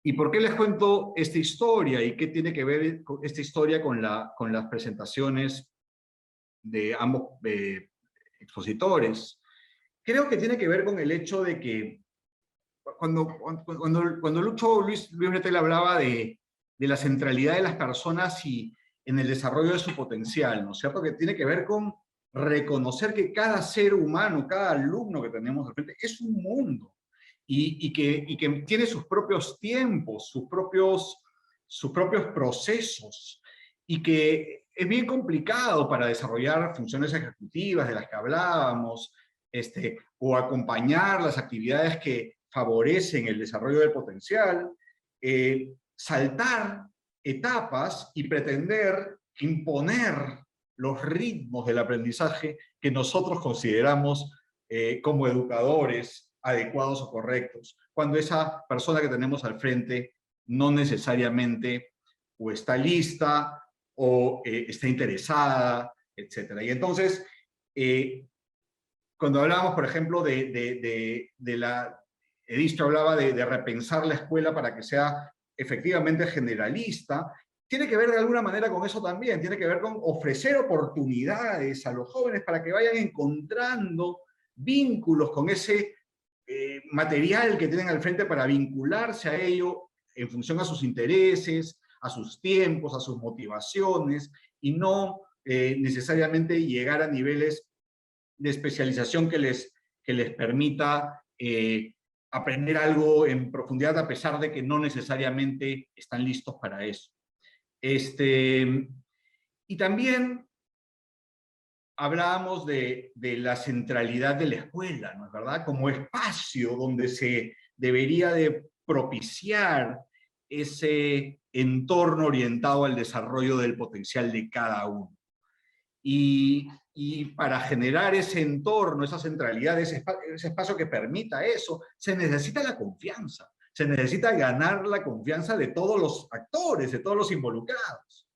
¿Y por qué les cuento esta historia? ¿Y qué tiene que ver esta historia con las presentaciones de ambos expositores? Creo que tiene que ver con el hecho de que cuando Luis Bretel hablaba de la centralidad de las personas y en el desarrollo de su potencial, ¿no es cierto? Que tiene que ver con reconocer que cada ser humano, cada alumno que tenemos de frente es un mundo y que tiene sus propios tiempos, sus propios procesos y que es bien complicado para desarrollar funciones ejecutivas de las que hablábamos, o acompañar las actividades que favorecen el desarrollo del potencial, saltar etapas y pretender imponer los ritmos del aprendizaje que nosotros consideramos como educadores adecuados o correctos, cuando esa persona que tenemos al frente no necesariamente o está lista o está interesada etcétera. Y entonces, cuando hablábamos, por ejemplo, Edisto hablaba de repensar la escuela para que sea efectivamente generalista, tiene que ver de alguna manera con eso también, tiene que ver con ofrecer oportunidades a los jóvenes para que vayan encontrando vínculos con ese material que tienen al frente para vincularse a ello en función a sus intereses, a sus tiempos, a sus motivaciones, y no necesariamente llegar a niveles de especialización que les permita aprender algo en profundidad, a pesar de que no necesariamente están listos para eso. Y también hablábamos de la centralidad de la escuela, ¿no es verdad? Como espacio donde se debería de propiciar ese entorno orientado al desarrollo del potencial de cada uno. Y para generar ese entorno, esa centralidad, ese espacio que permita eso, se necesita la confianza. Se necesita ganar la confianza de todos los actores, de todos los involucrados.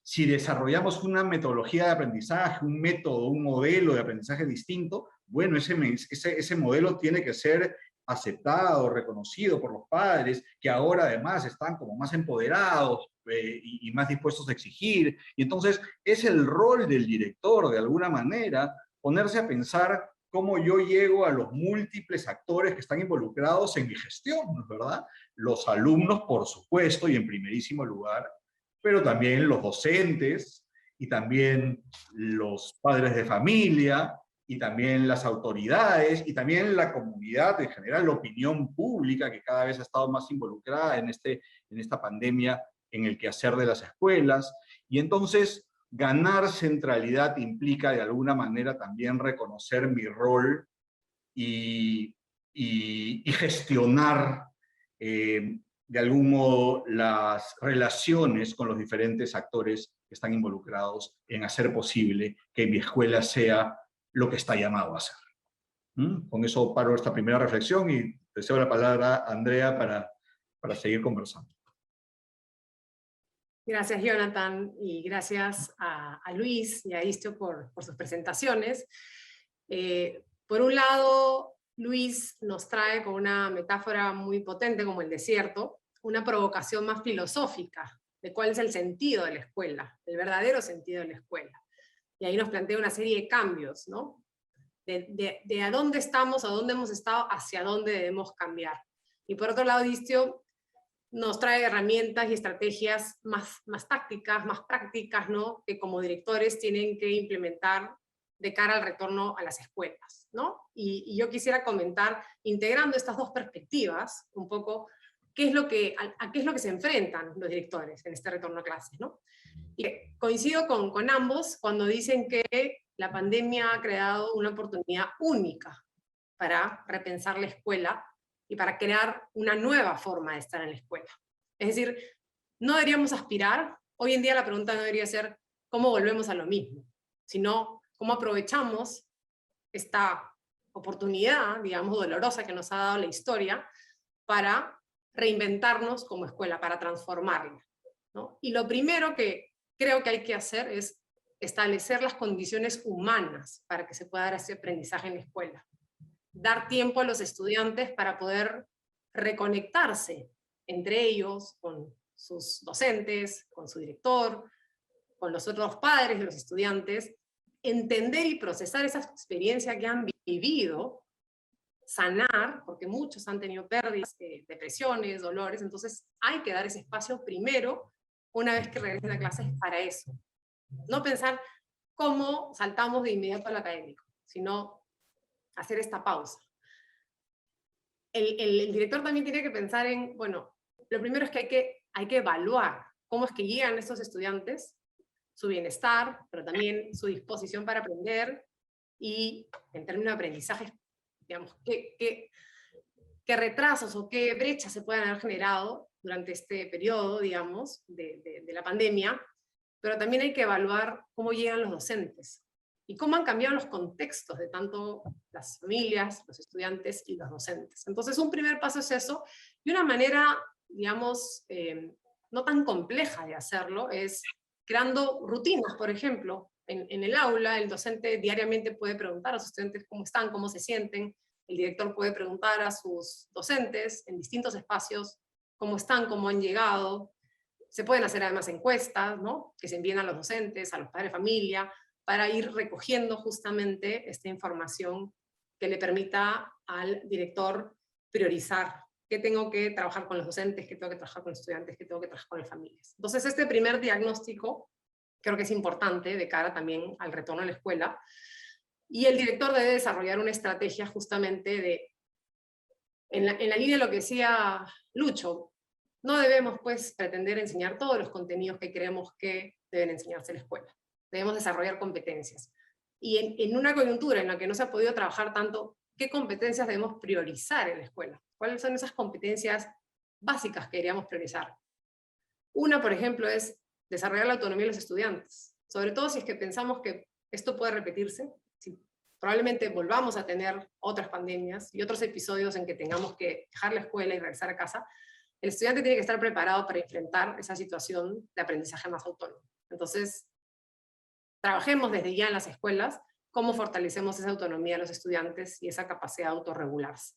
Si desarrollamos una metodología de aprendizaje, un método, un modelo de aprendizaje distinto, bueno, ese modelo tiene que ser aceptado, reconocido por los padres, que ahora además están como más empoderados y más dispuestos a exigir. Y entonces es el rol del director, de alguna manera, ponerse a pensar cómo yo llego a los múltiples actores que están involucrados en mi gestión, ¿no es verdad? Los alumnos, por supuesto, y en primerísimo lugar, pero también los docentes, y también los padres de familia, y también las autoridades, y también la comunidad en general, la opinión pública, que cada vez ha estado más involucrada en esta pandemia, en el quehacer de las escuelas. Y entonces, ganar centralidad implica de alguna manera también reconocer mi rol y gestionar de algún modo las relaciones con los diferentes actores que están involucrados en hacer posible que mi escuela sea lo que está llamado a ser. Con eso paro esta primera reflexión y te cedo la palabra a Andrea para seguir conversando.
Gracias, Jonathan, y gracias a Luis y a Istio por sus presentaciones. Por un lado, Luis nos trae con una metáfora muy potente como el desierto, una provocación más filosófica de cuál es el sentido de la escuela, el verdadero sentido de la escuela. Y ahí nos plantea una serie de cambios, ¿no? De a dónde estamos, a dónde hemos estado, hacia dónde debemos cambiar. Y por otro lado, Istio nos trae herramientas y estrategias más tácticas, más prácticas, ¿no? Que como directores tienen que implementar de cara al retorno a las escuelas, ¿no? Y yo quisiera comentar, integrando estas dos perspectivas, un poco, a qué es lo que se enfrentan los directores en este retorno a clases, ¿no? Y coincido con ambos cuando dicen que la pandemia ha creado una oportunidad única para repensar la escuela y para crear una nueva forma de estar en la escuela. Es decir, no deberíamos aspirar, hoy en día la pregunta no debería ser cómo volvemos a lo mismo, sino cómo aprovechamos esta oportunidad, digamos, dolorosa que nos ha dado la historia para reinventarnos como escuela, para transformarla, ¿no? Y lo primero que creo que hay que hacer es establecer las condiciones humanas para que se pueda dar ese aprendizaje en la escuela. Dar tiempo a los estudiantes para poder reconectarse entre ellos, con sus docentes, con su director, con los otros padres de los estudiantes, entender y procesar esa experiencia que han vivido, sanar, porque muchos han tenido pérdidas, depresiones, dolores, entonces hay que dar ese espacio primero, una vez que regresen a clases, para eso. No pensar cómo saltamos de inmediato al académico, sino hacer esta pausa. El director también tiene que pensar en, bueno, lo primero es que hay que evaluar cómo es que llegan estos estudiantes, su bienestar, pero también su disposición para aprender, y en términos de aprendizaje, digamos, qué retrasos o qué brechas se pueden haber generado durante este periodo, digamos, de la pandemia, pero también hay que evaluar cómo llegan los docentes y cómo han cambiado los contextos de tanto las familias, los estudiantes y los docentes. Entonces, un primer paso es eso, y una manera, digamos, no tan compleja de hacerlo es creando rutinas, por ejemplo. En el aula, el docente diariamente puede preguntar a sus estudiantes cómo están, cómo se sienten. El director puede preguntar a sus docentes en distintos espacios cómo están, cómo han llegado. Se pueden hacer además encuestas, ¿no?, que se envíen a los docentes, a los padres de familia, para ir recogiendo justamente esta información que le permita al director priorizar qué tengo que trabajar con los docentes, qué tengo que trabajar con los estudiantes, qué tengo que trabajar con las familias. Entonces, este primer diagnóstico creo que es importante de cara también al retorno a la escuela, y el director debe desarrollar una estrategia justamente de, en la línea de lo que decía Lucho, no debemos pues pretender enseñar todos los contenidos que creemos que deben enseñarse en la escuela. Debemos desarrollar competencias. Y en una coyuntura en la que no se ha podido trabajar tanto, ¿qué competencias debemos priorizar en la escuela? ¿Cuáles son esas competencias básicas que deberíamos priorizar? Una, por ejemplo, es desarrollar la autonomía de los estudiantes. Sobre todo si es que pensamos que esto puede repetirse, si probablemente volvamos a tener otras pandemias y otros episodios en que tengamos que dejar la escuela y regresar a casa, el estudiante tiene que estar preparado para enfrentar esa situación de aprendizaje más autónomo. Entonces, trabajemos desde ya en las escuelas cómo fortalecemos esa autonomía de los estudiantes y esa capacidad de autorregularse.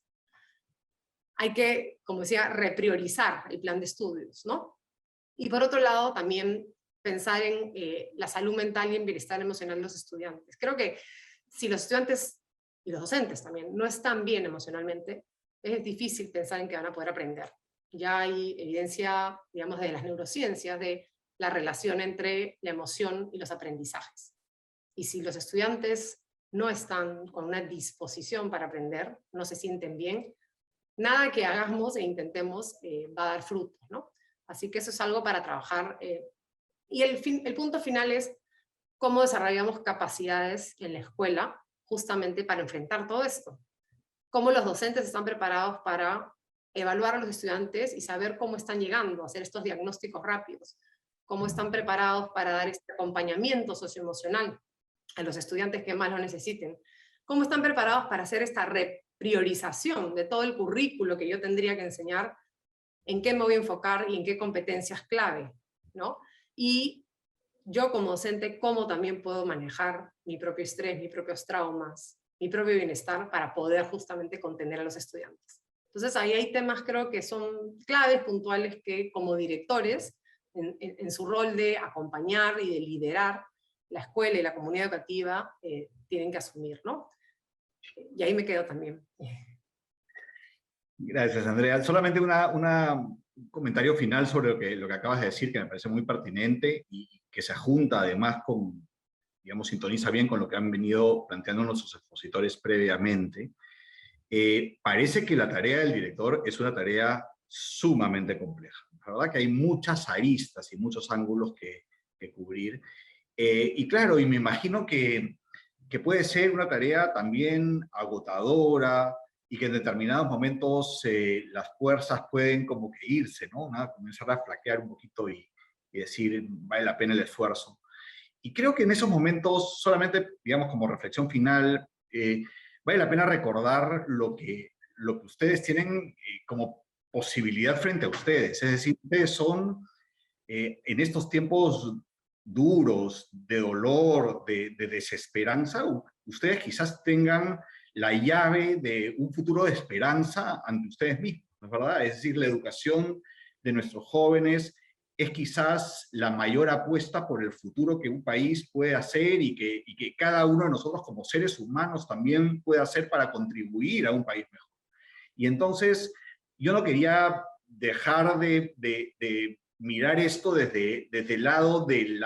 Hay que, como decía, repriorizar el plan de estudios, ¿no? Y por otro lado, también pensar en la salud mental y en bienestar emocional de los estudiantes. Creo que si los estudiantes y los docentes también no están bien emocionalmente, es difícil pensar en que van a poder aprender. Ya hay evidencia, digamos, de las neurociencias, de la relación entre la emoción y los aprendizajes. Y si los estudiantes no están con una disposición para aprender, no se sienten bien, nada que hagamos e intentemos va a dar frutos, ¿no? Así que eso es algo para trabajar. Y el punto final es cómo desarrollamos capacidades en la escuela justamente para enfrentar todo esto. Cómo los docentes están preparados para evaluar a los estudiantes y saber cómo están llegando, hacer estos diagnósticos rápidos. Cómo están preparados para dar este acompañamiento socioemocional a los estudiantes que más lo necesiten. Cómo están preparados para hacer esta repriorización de todo el currículo que yo tendría que enseñar, en qué me voy a enfocar y en qué competencias clave, ¿no? Y yo como docente, cómo también puedo manejar mi propio estrés, mis propios traumas, mi propio bienestar para poder justamente contener a los estudiantes. Entonces ahí hay temas creo que son claves, puntuales, que como directores, en su rol de acompañar y de liderar la escuela y la comunidad educativa, tienen que asumir, ¿no? Y ahí me quedo también.
Gracias, Andrea. Solamente un comentario final sobre lo que acabas de decir, que me parece muy pertinente y que se junta además con, digamos, sintoniza bien con lo que han venido planteando nuestros expositores previamente. Parece que la tarea del director es una tarea sumamente compleja. La verdad que hay muchas aristas y muchos ángulos que cubrir. Y claro, y me imagino que puede ser una tarea también agotadora y que en determinados momentos las fuerzas pueden como que irse, ¿no? Comenzar a flaquear un poquito y decir, vale la pena el esfuerzo. Y creo que en esos momentos, solamente, digamos, como reflexión final, vale la pena recordar lo que ustedes tienen como posibilidad frente a ustedes. Es decir, ustedes son, en estos tiempos duros, de dolor, de desesperanza, ustedes quizás tengan la llave de un futuro de esperanza ante ustedes mismos, ¿no es verdad? Es decir, la educación de nuestros jóvenes es quizás la mayor apuesta por el futuro que un país puede hacer y que cada uno de nosotros como seres humanos también puede hacer para contribuir a un país mejor. Y entonces, yo no quería dejar de mirar esto desde el lado de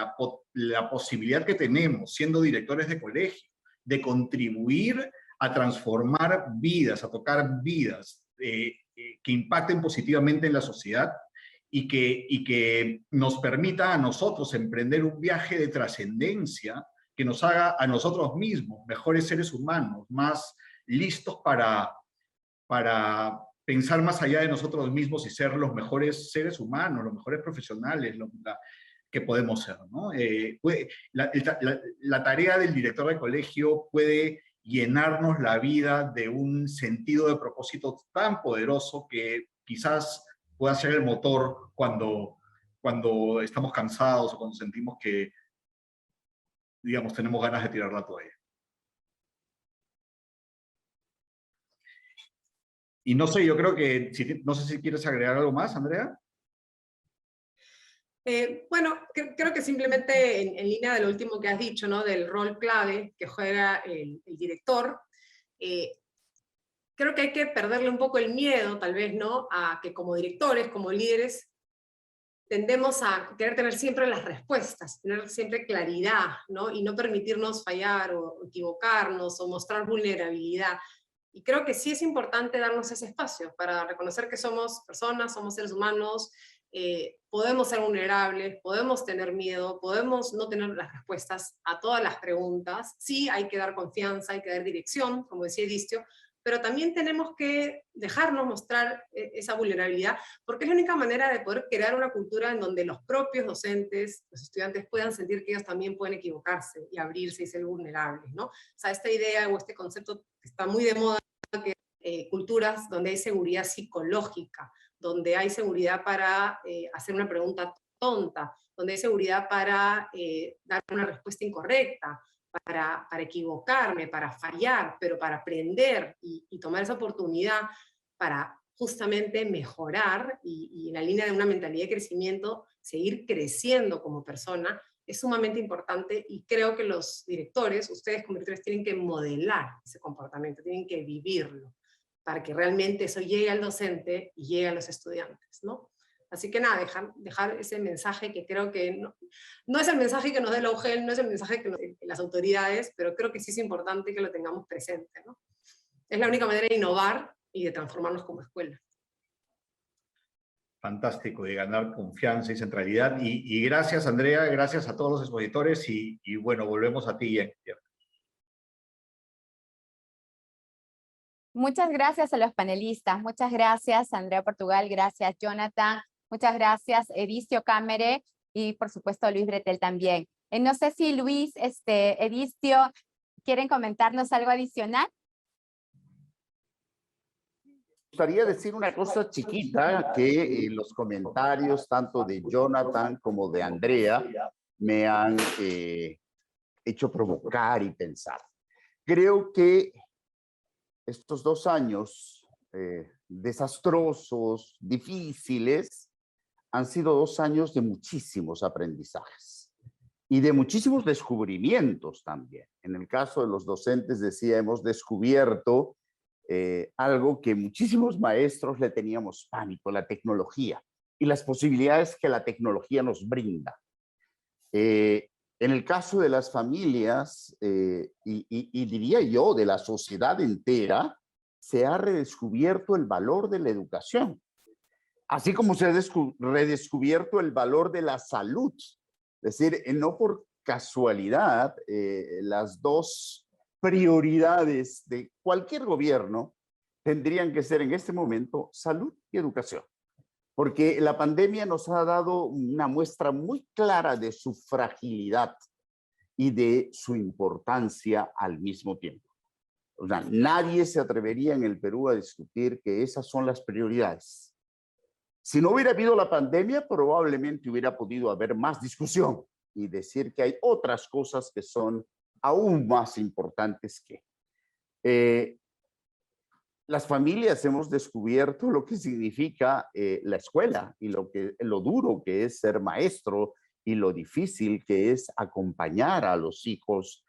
la posibilidad que tenemos, siendo directores de colegio, de contribuir a transformar vidas, a tocar vidas que impacten positivamente en la sociedad y que nos permita a nosotros emprender un viaje de trascendencia que nos haga a nosotros mismos mejores seres humanos, más listos para pensar más allá de nosotros mismos y ser los mejores seres humanos, los mejores profesionales que podemos ser, ¿no? La tarea del director de colegio puede llenarnos la vida de un sentido de propósito tan poderoso que quizás pueda ser el motor cuando cuando estamos cansados o cuando sentimos que, digamos, tenemos ganas de tirar la toalla. Y no sé, yo creo que, no sé si quieres agregar algo más, Andrea.
Bueno, creo que simplemente en línea de lo último que has dicho, ¿no? Del rol clave que juega el director, creo que hay que perderle un poco el miedo, tal vez, ¿no? A que como directores, como líderes, tendemos a querer tener siempre las respuestas, tener siempre claridad, ¿no? Y no permitirnos fallar o equivocarnos o mostrar vulnerabilidad. Y creo que sí es importante darnos ese espacio para reconocer que somos personas, somos seres humanos, podemos ser vulnerables, podemos tener miedo, podemos no tener las respuestas a todas las preguntas. Sí, hay que dar confianza, hay que dar dirección, como decía Edistio, pero también tenemos que dejarnos mostrar esa vulnerabilidad, porque es la única manera de poder crear una cultura en donde los propios docentes, los estudiantes puedan sentir que ellos también pueden equivocarse y abrirse y ser vulnerables, ¿no? O sea, esta idea o este concepto que está muy de moda, culturas donde hay seguridad psicológica, donde hay seguridad para hacer una pregunta tonta, donde hay seguridad para dar una respuesta incorrecta, para equivocarme, para fallar, pero para aprender y tomar esa oportunidad para justamente mejorar y en la línea de una mentalidad de crecimiento, seguir creciendo como persona, es sumamente importante y creo que los directores, ustedes como directores, tienen que modelar ese comportamiento, tienen que vivirlo, para que realmente eso llegue al docente y llegue a los estudiantes, ¿no? Así que nada, dejar ese mensaje que creo que no es el mensaje que nos dé la UGEL, no es el mensaje que nos den las autoridades, pero creo que sí es importante que lo tengamos presente, ¿no? Es la única manera de innovar y de transformarnos como escuela.
Fantástico, de ganar confianza y centralidad. Y gracias, Andrea, gracias a todos los expositores y bueno, volvemos a ti, Jen.
Muchas gracias a los panelistas, muchas gracias Andrea Portugal, gracias Jonathan, muchas gracias Edistio Cámere y por supuesto Luis Bretel también. No sé si Luis, Edistio, ¿quieren comentarnos algo adicional?
Me gustaría decir una cosa chiquita que los comentarios tanto de Jonathan como de Andrea me han hecho provocar y pensar. Creo que estos 2 años desastrosos, difíciles, han sido 2 años de muchísimos aprendizajes y de muchísimos descubrimientos también. En el caso de los docentes, decía, hemos descubierto algo que muchísimos maestros le teníamos pánico, la tecnología y las posibilidades que la tecnología nos brinda. En el caso de las familias, y diría yo de la sociedad entera, se ha redescubierto el valor de la educación, así como se ha redescubierto el valor de la salud. Es decir, no por casualidad, las 2 prioridades de cualquier gobierno tendrían que ser en este momento salud y educación. Porque la pandemia nos ha dado una muestra muy clara de su fragilidad y de su importancia al mismo tiempo. O sea, nadie se atrevería en el Perú a discutir que esas son las prioridades. Si no hubiera habido la pandemia, probablemente hubiera podido haber más discusión y decir que hay otras cosas que son aún más importantes que. Las familias hemos descubierto lo que significa la escuela y lo duro que es ser maestro y lo difícil que es acompañar a los hijos,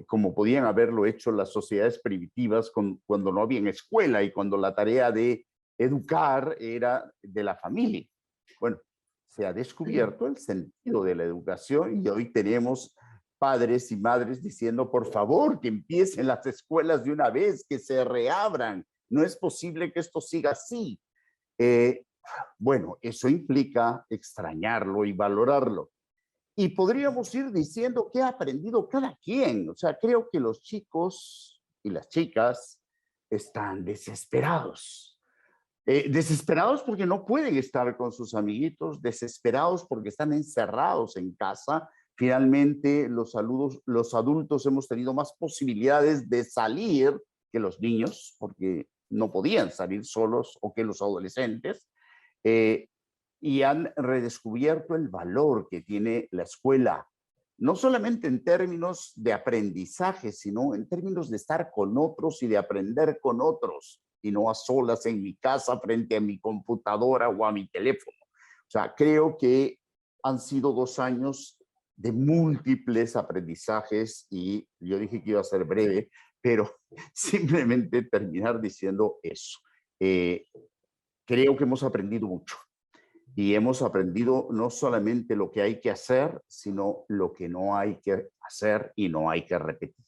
como podían haberlo hecho las sociedades primitivas cuando no había escuela y cuando la tarea de educar era de la familia. Bueno, se ha descubierto el sentido de la educación y hoy tenemos padres y madres diciendo, por favor, que empiecen las escuelas de una vez, que se reabran. No es posible que esto siga así. Bueno, eso implica extrañarlo y valorarlo. Y podríamos ir diciendo qué ha aprendido cada quien. O sea, creo que los chicos y las chicas están desesperados. Desesperados porque no pueden estar con sus amiguitos, desesperados porque están encerrados en casa. Finalmente, los adultos hemos tenido más posibilidades de salir que los niños, porque no podían salir solos, o que los adolescentes. y han redescubierto el valor que tiene la escuela, no solamente en términos de aprendizaje, sino en términos de estar con otros y de aprender con otros, y no a solas en mi casa frente a mi computadora o a mi teléfono. O sea, creo que han sido 2 años de múltiples aprendizajes y yo dije que iba a ser breve, pero simplemente terminar diciendo eso. Creo que hemos aprendido mucho y hemos aprendido no solamente lo que hay que hacer, sino lo que no hay que hacer y no hay que repetir.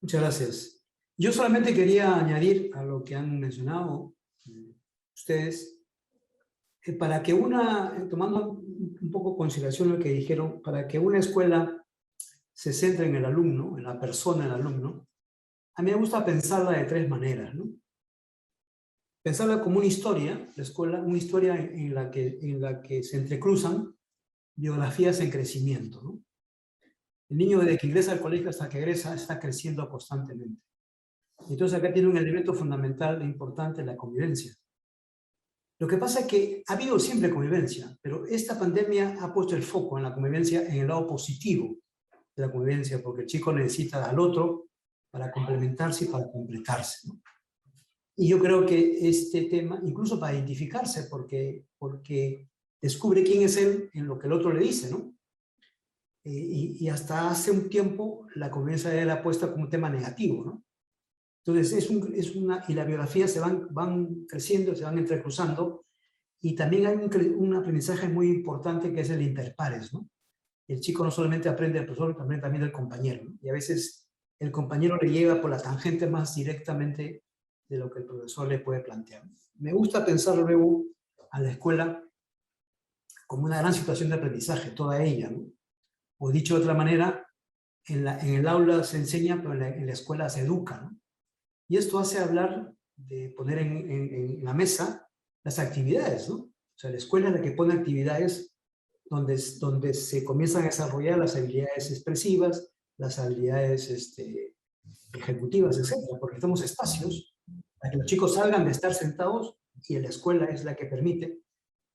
Muchas gracias. Yo solamente quería añadir a lo que han mencionado ustedes, para que tomando un poco en consideración lo que dijeron, para que una escuela se centre en el alumno, en la persona del alumno, a mí me gusta pensarla de 3 maneras, ¿no? Pensarla como una historia, la escuela, una historia en la que se entrecruzan biografías en crecimiento, ¿no? El niño desde que ingresa al colegio hasta que egresa está creciendo constantemente. Entonces acá tiene un elemento fundamental e importante, la convivencia. Lo que pasa es que ha habido siempre convivencia, pero esta pandemia ha puesto el foco en la convivencia, en el lado positivo de la convivencia, porque el chico necesita al otro para complementarse y para completarse, ¿no? Y yo creo que este tema, incluso para identificarse, porque descubre quién es él en lo que el otro le dice, ¿no? Y hasta hace un tiempo la convivencia de él ha puesto como un tema negativo, ¿no? Entonces y las biografías se van creciendo, se van entrecruzando, y también hay un aprendizaje muy importante que es el interpares, ¿no? El chico no solamente aprende del profesor, también del compañero, ¿no? Y a veces el compañero le llega por la tangente más directamente de lo que el profesor le puede plantear. Me gusta pensar luego a la escuela como una gran situación de aprendizaje, toda ella, ¿no? O dicho de otra manera, en el aula se enseña, pero en la escuela se educa, ¿no? Y esto hace hablar de poner en la mesa las actividades, ¿no? O sea, la escuela es la que pone actividades donde se comienzan a desarrollar las habilidades expresivas, las habilidades ejecutivas, etcétera, porque estamos espacios para que los chicos salgan de estar sentados y la escuela es la que permite,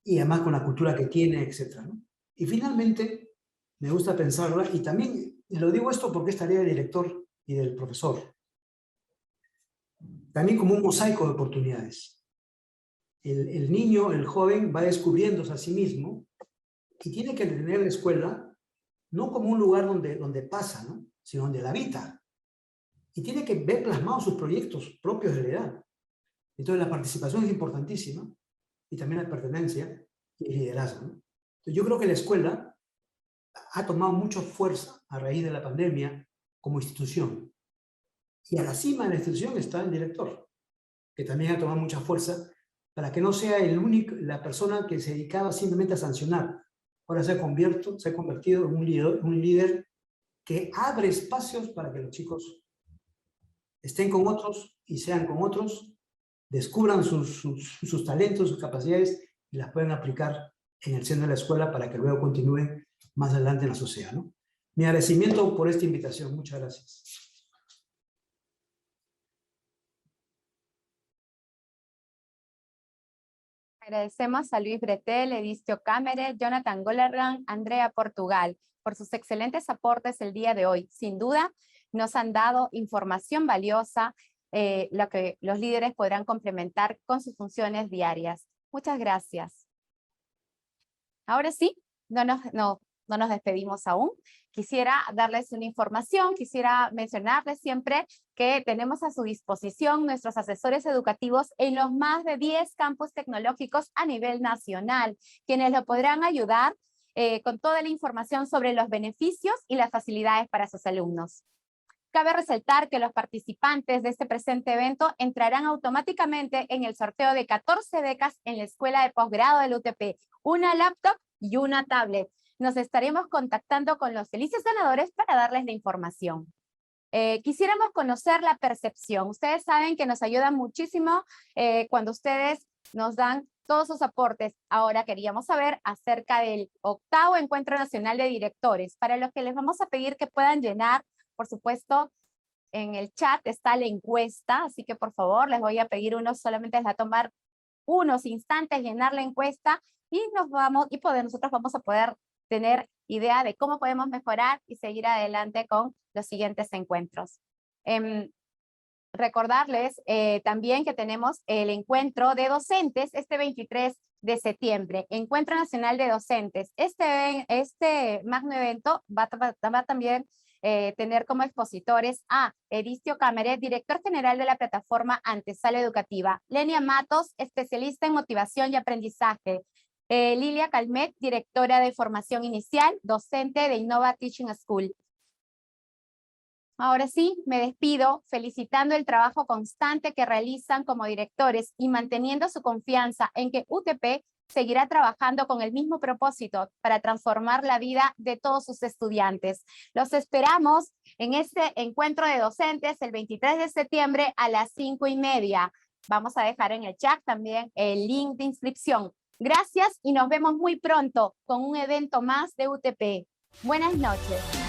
y además con la cultura que tiene, etcétera, ¿no? Y finalmente, me gusta pensarla, y también lo digo esto porque es tarea del director y del profesor, también como un mosaico de oportunidades. El niño, el joven, va descubriéndose a sí mismo y tiene que entender la escuela no como un lugar donde pasa, ¿no? Sino donde la habita. Y tiene que ver plasmados sus proyectos propios de la edad. Entonces la participación es importantísima, y también la pertenencia y el liderazgo, ¿no? Entonces yo creo que la escuela ha tomado mucha fuerza a raíz de la pandemia como institución. Y a la cima de la institución está el director, que también ha tomado mucha fuerza para que no sea la persona que se dedicaba simplemente a sancionar. Ahora se ha convertido en un líder que abre espacios para que los chicos estén con otros y sean con otros, descubran sus talentos, sus capacidades, y las puedan aplicar en el seno de la escuela para que luego continúen más adelante en la sociedad, ¿no? Mi agradecimiento por esta invitación. Muchas gracias.
Agradecemos a Luis Bretel, Edistio Cámara, Jonathan Golergan, Andrea Portugal, por sus excelentes aportes el día de hoy. Sin duda, nos han dado información valiosa, lo que los líderes podrán complementar con sus funciones diarias. Muchas gracias. Ahora sí, no nos despedimos aún. Quisiera darles una información, quisiera mencionarles siempre que tenemos a su disposición nuestros asesores educativos en los más de 10 campus tecnológicos a nivel nacional, quienes lo podrán ayudar con toda la información sobre los beneficios y las facilidades para sus alumnos. Cabe resaltar que los participantes de este presente evento entrarán automáticamente en el sorteo de 14 becas en la Escuela de Posgrado del UTP, una laptop y una tablet. Nos estaremos contactando con los felices ganadores para darles la información. Quisiéramos conocer la percepción. Ustedes saben que nos ayuda muchísimo cuando ustedes nos dan todos sus aportes. Ahora queríamos saber acerca del 8º Encuentro Nacional de Directores, para los que les vamos a pedir que puedan llenar, por supuesto, en el chat está la encuesta, así que por favor les voy a pedir solamente les va a tomar unos instantes llenar la encuesta y nosotros vamos a poder tener idea de cómo podemos mejorar y seguir adelante con los siguientes encuentros. Recordarles también que tenemos el encuentro de docentes este 23 de septiembre, Encuentro Nacional de Docentes. Este magno evento va a también tener como expositores a Edistio Cámara, director general de la plataforma Antesala Educativa, Lenia Matos, especialista en motivación y aprendizaje, Lilia Calmet, directora de formación inicial, docente de Innova Teaching School. Ahora sí, me despido felicitando el trabajo constante que realizan como directores y manteniendo su confianza en que UTP seguirá trabajando con el mismo propósito para transformar la vida de todos sus estudiantes. Los esperamos en este encuentro de docentes el 23 de septiembre a las 5:30. Vamos a dejar en el chat también el link de inscripción. Gracias y nos vemos muy pronto con un evento más de UTP. Buenas noches.